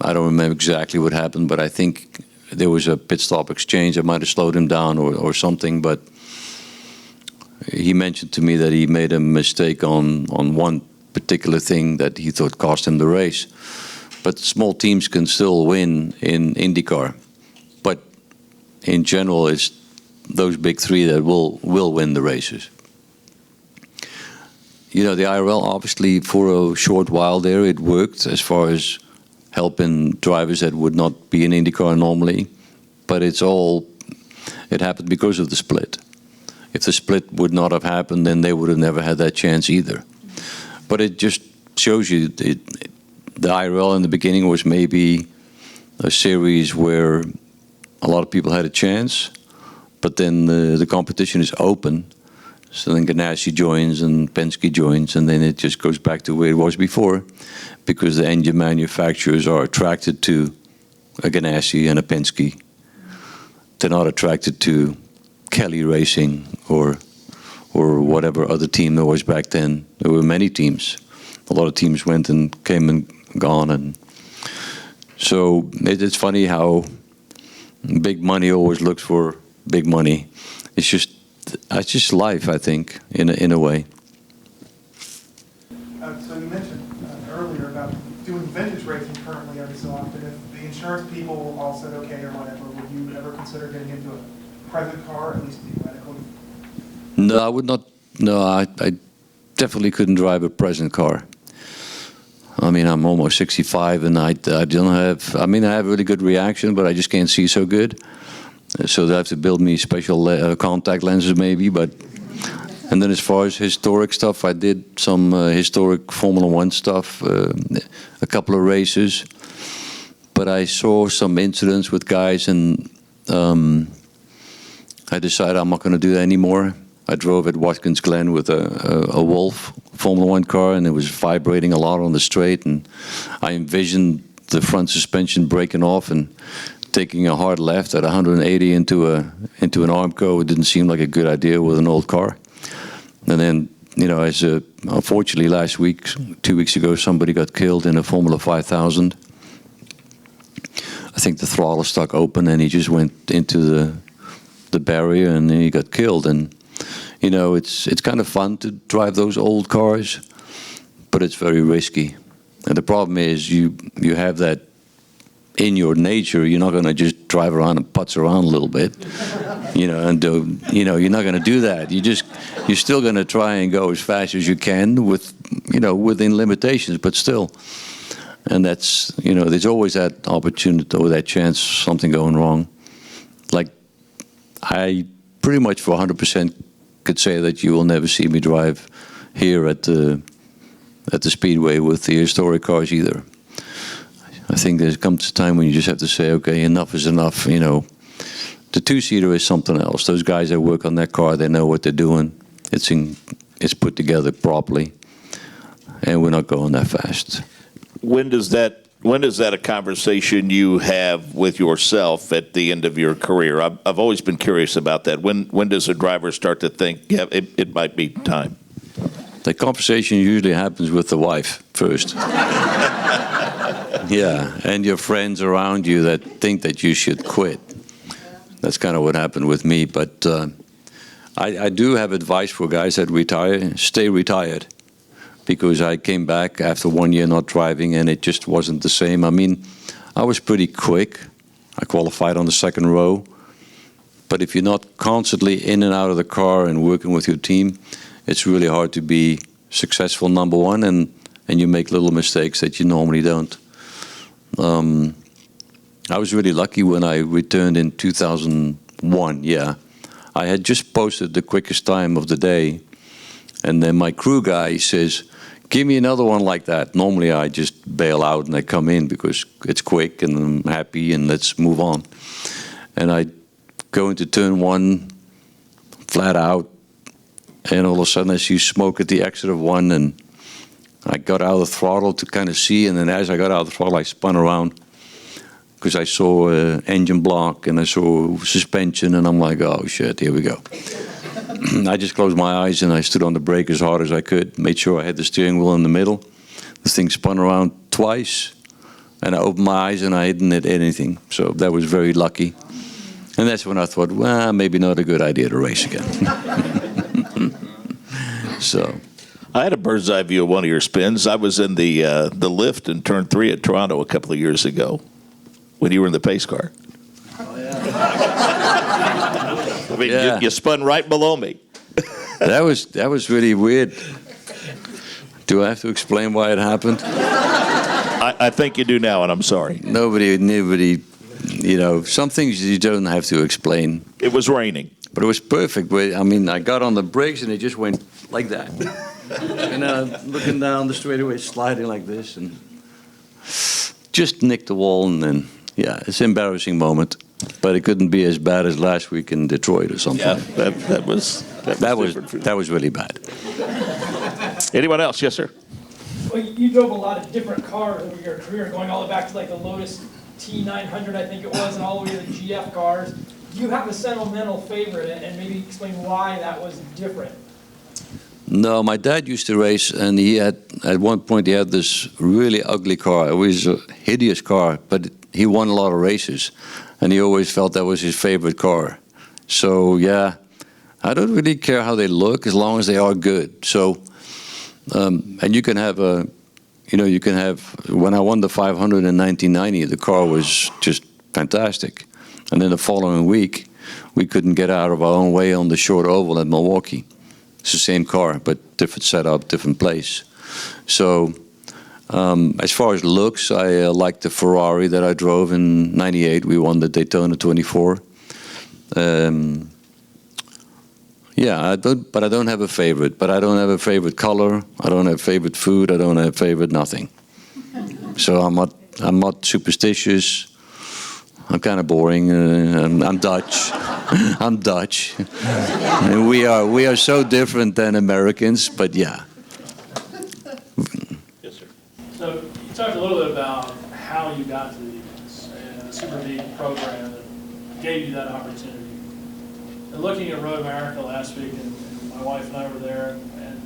S2: I don't remember exactly what happened, but I think there was a pit stop exchange that might have slowed him down or something. But he mentioned to me that he made a mistake on one particular thing that he thought cost him the race. But small teams can still win in IndyCar. But in general, it's those big three that will win the races. You know, the IRL, obviously, for a short while there, it worked as far as helping drivers that would not be in IndyCar normally. But it happened because of the split. If the split would not have happened, then they would have never had that chance either. But it just shows you the IRL in the beginning was maybe a series where a lot of people had a chance, but then the competition is open. So then Ganassi joins and Penske joins, and then it just goes back to where it was before, because the engine manufacturers are attracted to a Ganassi and a Penske. They're not attracted to Kelly Racing or whatever other team there was back then. There were many teams. A lot of teams went and came and gone, and so it's funny how big money always looks for big money. It's just life, I think, in a way.
S7: So you mentioned earlier about doing vintage racing currently every so often. If the insurance people all said okay or whatever, would you ever consider getting into a present car, at least theoretically?
S2: No, I would not. No, I definitely couldn't drive a present car. I mean, I'm almost 65, and I don't have. I mean, I have really good reaction, but I just can't see so good. So they have to build me special contact lenses, maybe. But and then as far as historic stuff, I did some historic Formula One stuff, a couple of races. But I saw some incidents with guys, and I decided I'm not going to do that anymore. I drove at Watkins Glen with a Wolf Formula One car, and it was vibrating a lot on the straight, and I envisioned the front suspension breaking off and taking a hard left at 180 into an Armco. It didn't seem like a good idea with an old car. And then, you know, unfortunately last week, 2 weeks ago, somebody got killed in a Formula 5000. I think the throttle stuck open, and he just went into the barrier, and then he got killed. And you know, it's kind of fun to drive those old cars, but it's very risky. And the problem is you have that in your nature. You're not going to just drive around and putz around a little bit, you know, and you're not going to do that. You're still going to try and go as fast as you can within limitations, but still. And that's, you know, there's always that opportunity or that chance something going wrong. Like I pretty much for 100% could say that you will never see me drive here at the Speedway with the historic cars either. I think there comes a time when you just have to say, okay, enough is enough. You know, the two-seater is something else. Those guys that work on that car, they know what they're doing. It's put together properly, and we're not going that fast.
S1: When is that a conversation you have with yourself at the end of your career? I've always been curious about that. When does a driver start to think, yeah, it might be time?
S2: The conversation usually happens with the wife first. Yeah, and your friends around you that think that you should quit. That's kind of what happened with me. But I do have advice for guys that retire. Stay retired. Because I came back after 1 year not driving, and it just wasn't the same. I mean, I was pretty quick. I qualified on the second row. But if you're not constantly in and out of the car and working with your team, it's really hard to be successful, number one, and you make little mistakes that you normally don't. I was really lucky when I returned in 2001, yeah. I had just posted the quickest time of the day, and then my crew guy says, give me another one like that. Normally I just bail out and I come in because it's quick and I'm happy and let's move on. And I go into turn one flat out, and all of a sudden I see smoke at the exit of one, and I got out of the throttle to kind of see, and then as I got out of the throttle I spun around because I saw engine block and I saw suspension, and I'm like, oh shit, here we go. I just closed my eyes and I stood on the brake as hard as I could, made sure I had the steering wheel in the middle. The thing spun around twice, and I opened my eyes and I didn't hit anything. So that was very lucky. And that's when I thought, well, maybe not a good idea to race again. So
S1: I had a bird's eye view of one of your spins. I was in the lift in turn 3 at Toronto a couple of years ago when you were in the pace car. I mean,
S2: Yeah.
S1: you spun right below me.
S2: that was really weird. Do I have to explain why it happened?
S1: I think you do now, and I'm sorry.
S2: Nobody, some things you don't have to explain.
S1: It was raining.
S2: But it was perfect. I mean, I got on the brakes and it just went like that. And then looking down the straightaway, sliding like this, and just nicked the wall. And then, yeah, it's an embarrassing moment. But it couldn't be as bad as last week in Detroit or something.
S1: Yeah, that was different for you.
S2: That was really bad.
S1: Anyone else? Yes, sir.
S8: Well, you drove a lot of different cars over your career, going all the way back to like the Lotus T900, I think it was, and all the way to the GF cars. Do you have a sentimental favorite, and maybe explain why that was different?
S2: No, my dad used to race, and at one point he had this really ugly car. It was a hideous car, but he won a lot of races, and he always felt that was his favorite car. So yeah, I don't really care how they look as long as they are good. So, and you can have when I won the 500 in 1990, the car was just fantastic. And then the following week, we couldn't get out of our own way on the short oval at Milwaukee. It's the same car, but different setup, different place. So as far as looks, I like the Ferrari that I drove in '98. We won the Daytona 24. Yeah, but I don't have a favorite. But I don't have a favorite color. I don't have favorite food. I don't have favorite nothing. So I'm not superstitious. I'm kind of boring. I'm Dutch. I'm Dutch. And we are so different than Americans, but yeah.
S1: Yes, sir.
S9: So you talked a little bit about how you got to the IMS and the Super V program that gave you that opportunity. And looking at Road America last week, and my wife and I were there, and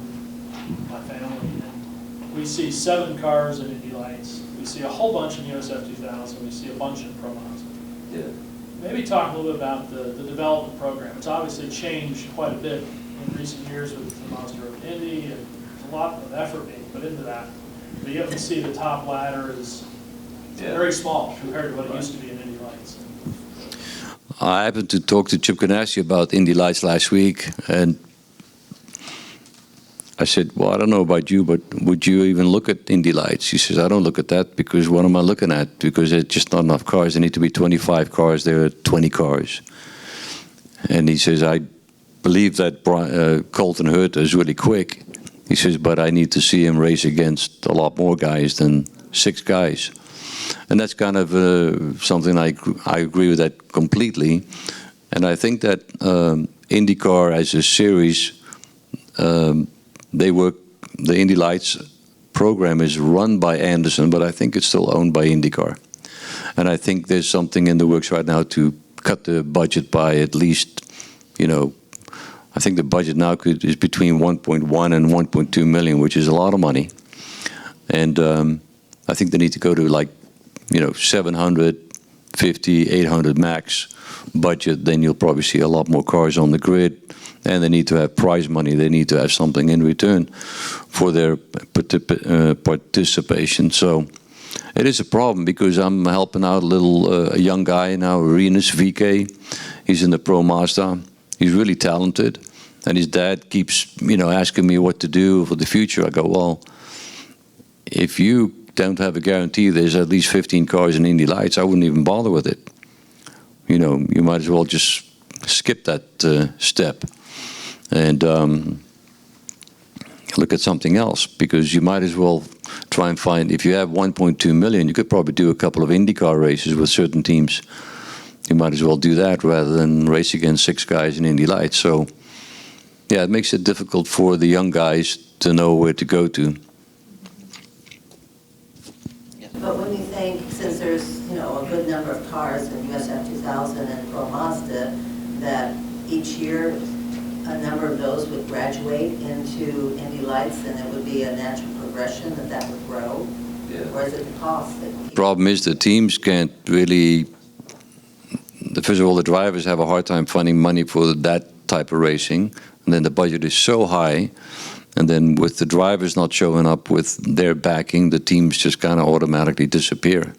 S9: my family, and we see 7 cars in Indy Lights. We see a whole bunch in USF 2000. We see a bunch in Pro Mazda.
S2: Yeah.
S9: Maybe talk a little bit about the development program. It's obviously changed quite a bit in recent years with the Monster of Indy, and there's a lot of effort being put into that. But you can see the top ladder is very small compared to what it used to be in Indy Lights.
S2: I happened to talk to Chip Ganassi about Indy Lights last week, and I said, well, I don't know about you, but would you even look at Indy Lights? He says, I don't look at that because what am I looking at? Because there's just not enough cars. There need to be 25 cars. There are 20 cars. And he says, I believe that Colton Herta is really quick. He says, but I need to see him race against a lot more guys than 6 guys. And that's kind of something I agree with that completely. And I think that IndyCar as a series, the Indy Lights program is run by Anderson, but I think it's still owned by IndyCar. And I think there's something in the works right now to cut the budget by at least, I think the budget now is between 1.1 and 1.2 million, which is a lot of money. And I think they need to go to 750, 800 max budget. Then you'll probably see a lot more cars on the grid. And they need to have prize money. They need to have something in return for their participation. So it is a problem because I'm helping out a young guy now, Renus VK. He's in the Pro Mazda. He's really talented. And his dad keeps, asking me what to do for the future. I go, well, if you don't have a guarantee there's at least 15 cars in Indy Lights, I wouldn't even bother with it. You might as well just skip that step and look at something else, because you might as well try and find, if you have 1.2 million, you could probably do a couple of IndyCar races with certain teams. You might as well do that rather than race against 6 guys in Indy Lights. So, yeah, it makes it difficult for the young guys to know where to go to.
S5: The But when you think, since there's, you know, a good number of cars in USF 2000 and Pro Mazda, that each year a number of those would graduate into Indy Lights, and it would be a natural progression that would grow?
S2: Yeah.
S5: Or is it the cost that keeps?
S2: Problem is the teams can't really. First of all, the drivers have a hard time finding money for that type of racing, and then the budget is so high, and then with the drivers not showing up with their backing, the teams just kind of automatically disappear.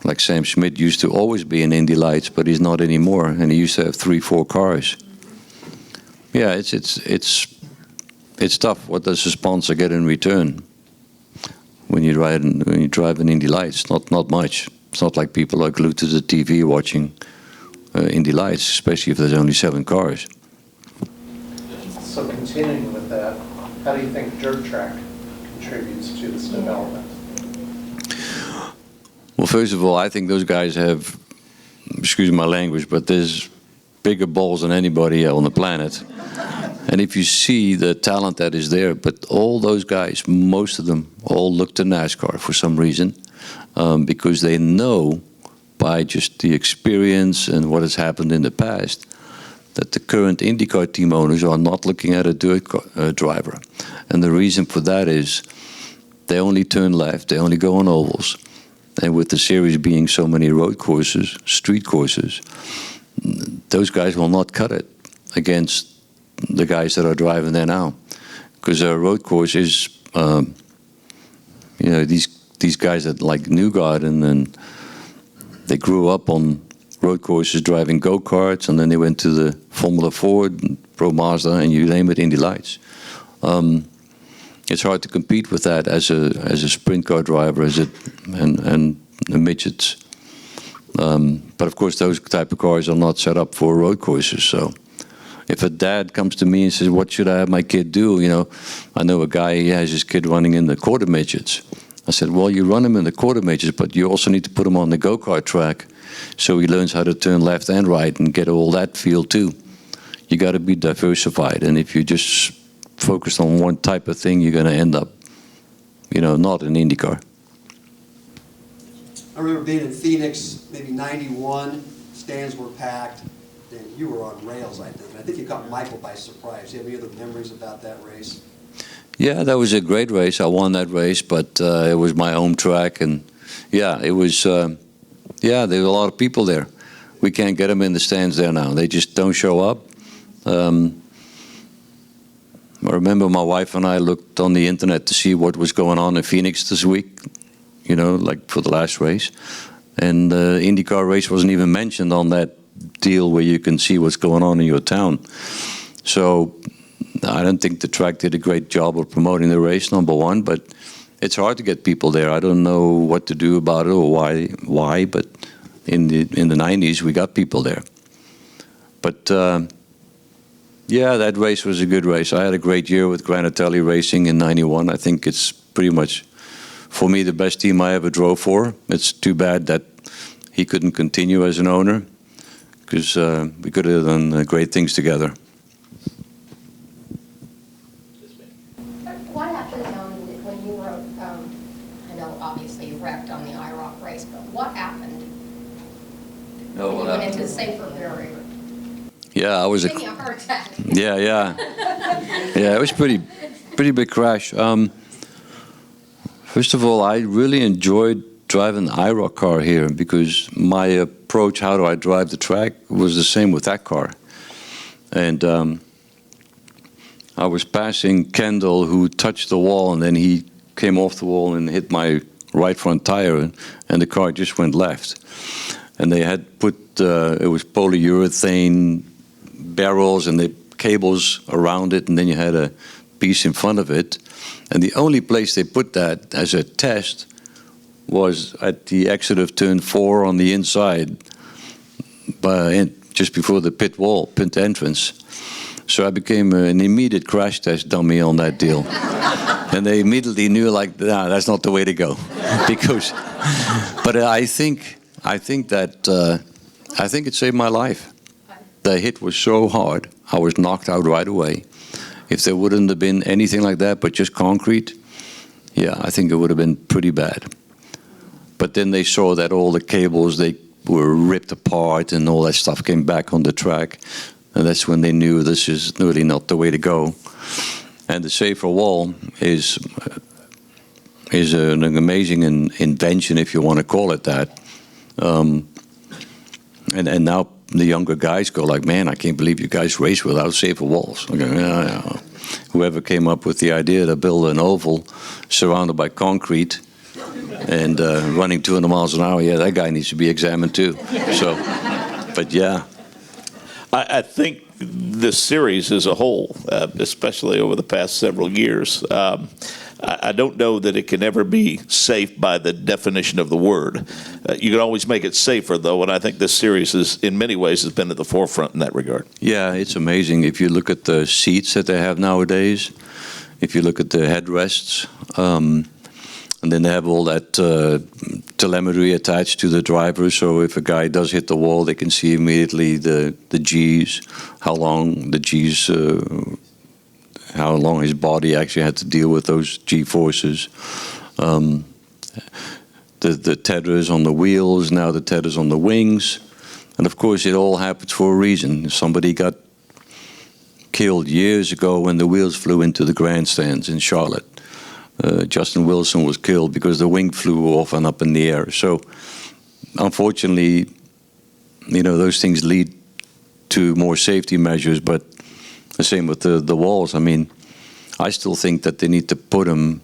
S2: Like Sam Schmidt used to always be in Indy Lights, but he's not anymore, and he used to have 3-4 cars. Yeah, it's tough. What does the sponsor get in return when you drive in Indy Lights? Not much. It's not like people are glued to the TV watching Indy Lights, especially if there's only 7 cars.
S10: So continuing with that, how do you think dirt track contributes to this development?
S2: Well, first of all, I think those guys have, excuse my language, but there's bigger balls than anybody on the planet. And if you see the talent that is there, but all those guys, most of them, all look to NASCAR for some reason, because they know by just the experience and what has happened in the past, that the current IndyCar team owners are not looking at a dirt driver. And the reason for that is they only turn left, they only go on ovals. And with the series being so many road courses, street courses, those guys will not cut it against the guys that are driving there now. Because a road course is, you know, these guys that like Newgarden, and they grew up on road courses driving go-karts, and then they went to the Formula Ford, and Pro Mazda, and you name it, Indy Lights. It's hard to compete with that as a sprint car driver, and the midgets. But of course, those type of cars are not set up for road courses. So, if a dad comes to me and says, "What should I have my kid do?" You know, I know a guy, he has his kid running in the quarter midgets. I said, "Well, you run him in the quarter midgets, but you also need to put him on the go-kart track, so he learns how to turn left and right and get all that feel too." You got to be diversified, and if you just focus on one type of thing, you're going to end up, you know, not in IndyCar.
S11: I remember being in Phoenix, maybe 91, stands were packed, and you were on rails, I think. And I think you caught Michael by surprise. Do you have any other memories about that race?
S2: Yeah, that was a great race. I won that race, but it was my home track, and yeah, it was, yeah, there were a lot of people there. We can't get them in the stands there now. They just don't show up. I remember my wife and I looked on the internet to see what was going on in Phoenix this week, you know, like for the last race. And the IndyCar race wasn't even mentioned on that deal where you can see what's going on in your town. So I don't think the track did a great job of promoting the race, number one, but it's hard to get people there. I don't know what to do about it or why, but in the 90s, we got people there. But yeah, that race was a good race. I had a great year with Granatelli Racing in '91. I think it's pretty much, for me, the best team I ever drove for. It's too bad that he couldn't continue as an owner, because we could have done great things together.
S12: What happened when you were, I know obviously you wrecked on the IROC race, but what happened when you went into the safer barrier?
S2: Yeah, I was
S12: Gave me a heart attack.
S2: Yeah, it was pretty big crash. First of all, I really enjoyed driving the IROC car here, because my approach, how do I drive the track, was the same with that car. And I was passing Kendall, who touched the wall, and then he came off the wall and hit my right front tire, and the car just went left. And they had put, it was polyurethane barrels and the cables around it, and then you had a piece in front of it. And the only place they put that as a test was at the exit of turn 4 on the inside, just before the pit entrance. So I became an immediate crash test dummy on that deal. And they immediately knew, like, nah, that's not the way to go. But I think it saved my life. The hit was so hard, I was knocked out right away. If there wouldn't have been anything like that, but just concrete, yeah, I think it would have been pretty bad. But then they saw that all the cables, they were ripped apart and all that stuff came back on the track. And that's when they knew this is really not the way to go. And the safer wall is an amazing invention, if you want to call it that. And now the younger guys go like, man, I can't believe you guys race without safer walls. I go, yeah. Whoever came up with the idea to build an oval surrounded by concrete and running 200 miles an hour, yeah, that guy needs to be examined too. So, but yeah.
S1: I think this series as a whole, especially over the past several years, I don't know that it can ever be safe by the definition of the word. You can always make it safer, though, and I think this series is, in many ways, has been at the forefront in that regard.
S2: Yeah, it's amazing. If you look at the seats that they have nowadays, if you look at the headrests, and then they have all that telemetry attached to the driver, so if a guy does hit the wall, they can see immediately the G's, how long the G's, how long his body actually had to deal with those G-forces. The tethers on the wheels, now the tethers on the wings. And of course, it all happens for a reason. Somebody got killed years ago when the wheels flew into the grandstands in Charlotte. Justin Wilson was killed because the wing flew off and up in the air. So, unfortunately, you know, those things lead to more safety measures, but the same with the walls. I mean, I still think that they need to put them,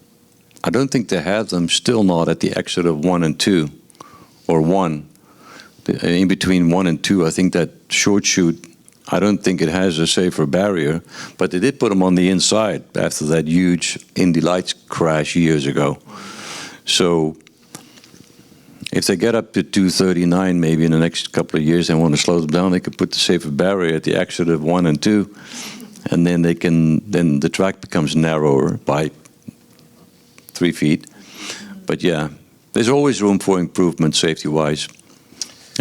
S2: I don't think they have them, still not at the exit of 1 and 2, or 1. In between 1 and 2, I think that short chute, I don't think it has a safer barrier, but they did put them on the inside after that huge Indy Lights crash years ago. So if they get up to 239 maybe in the next couple of years and want to slow them down, they could put the safer barrier at the exit of 1 and 2, and then then the track becomes narrower by 3 feet. But yeah, there's always room for improvement safety-wise,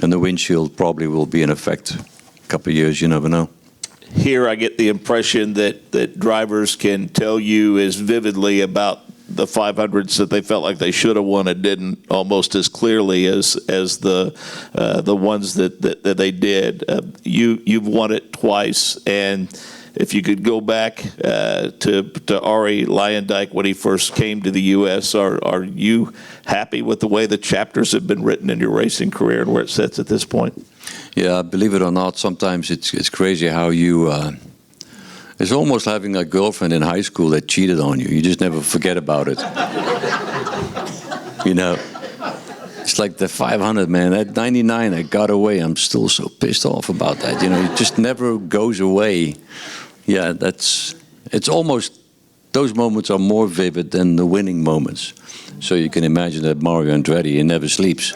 S2: and the windshield probably will be in effect couple of years, you never know.
S1: Here I get the impression that drivers can tell you as vividly about the 500s that they felt like they should have won and didn't, almost as clearly as the ones that they did. You've won it twice, and if you could go back to Arie Luyendyk when he first came to the U.S., are you happy with the way the chapters have been written in your racing career and where it sits at this point?
S2: Yeah, believe it or not, sometimes it's crazy how you... it's almost having a girlfriend in high school that cheated on you. You just never forget about it. You know, it's like the 500, man. That 99, I got away. I'm still so pissed off about that. You know, it just never goes away. Yeah, it's almost... Those moments are more vivid than the winning moments. So you can imagine that Mario Andretti, he never sleeps.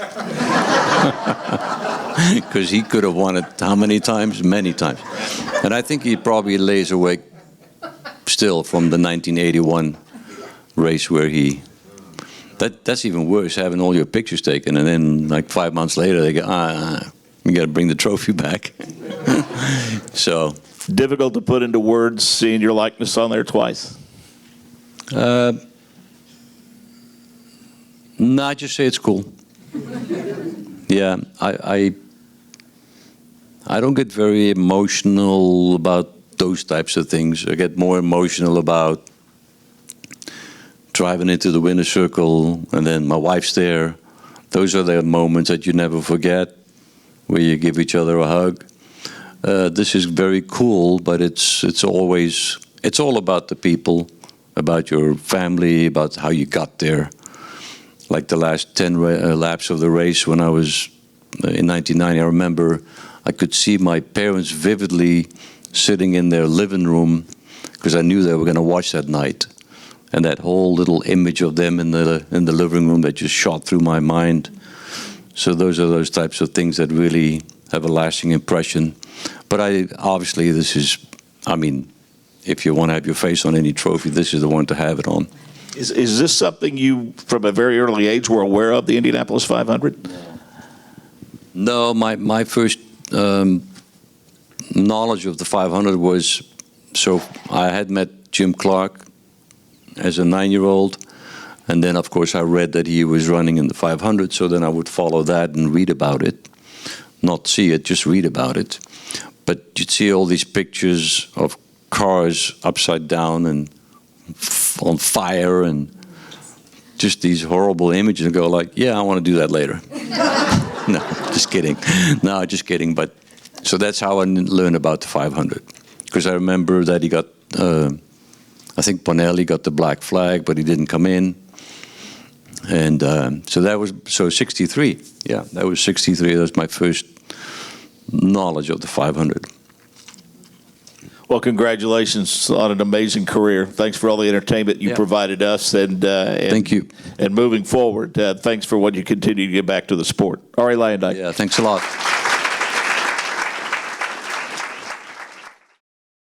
S2: Because he could have won it how many times? Many times. And I think he probably lays awake still from the 1981 race where he... That's even worse, having all your pictures taken, and then like 5 months later they go, you got to bring the trophy back. So...
S1: Difficult to put into words, seeing your likeness on there twice?
S2: No, I just say it's cool. Yeah, I don't get very emotional about those types of things. I get more emotional about driving into the winner's circle and then my wife's there. Those are the moments that you never forget, where you give each other a hug. This is very cool, but it's all about the people, about your family, about how you got there. Like the last 10 laps of the race when I was in 99, I remember I could see my parents vividly sitting in their living room because I knew they were going to watch that night. And that whole little image of them in the living room that just shot through my mind. So those are those types of things that really have a lasting impression. But obviously this is, I mean, if you want to have your face on any trophy, this is the one to have it on.
S1: Is this something you, from a very early age, were aware of, the Indianapolis 500?
S2: No, my first knowledge of the 500 was, so I had met Jim Clark as a 9-year-old, And then, of course, I read that he was running in the 500, so then I would follow that and read about it. Not see it, just read about it. But you'd see all these pictures of cars upside down and on fire and just these horrible images and go like, yeah, I want to do that later. No, just kidding. No, just kidding. But so that's how I learned about the 500. Because I remember that he got, I think Bonelli got the black flag, but he didn't come in. And so that was, 63. Yeah, that was 63. That was my first knowledge of the 500.
S1: Well, congratulations on an amazing career. Thanks for all the entertainment you provided us, and
S2: Thank you.
S1: And moving forward, thanks for what you continue to give back to the sport. Arie Luyendyk.
S2: Yeah, thanks a lot.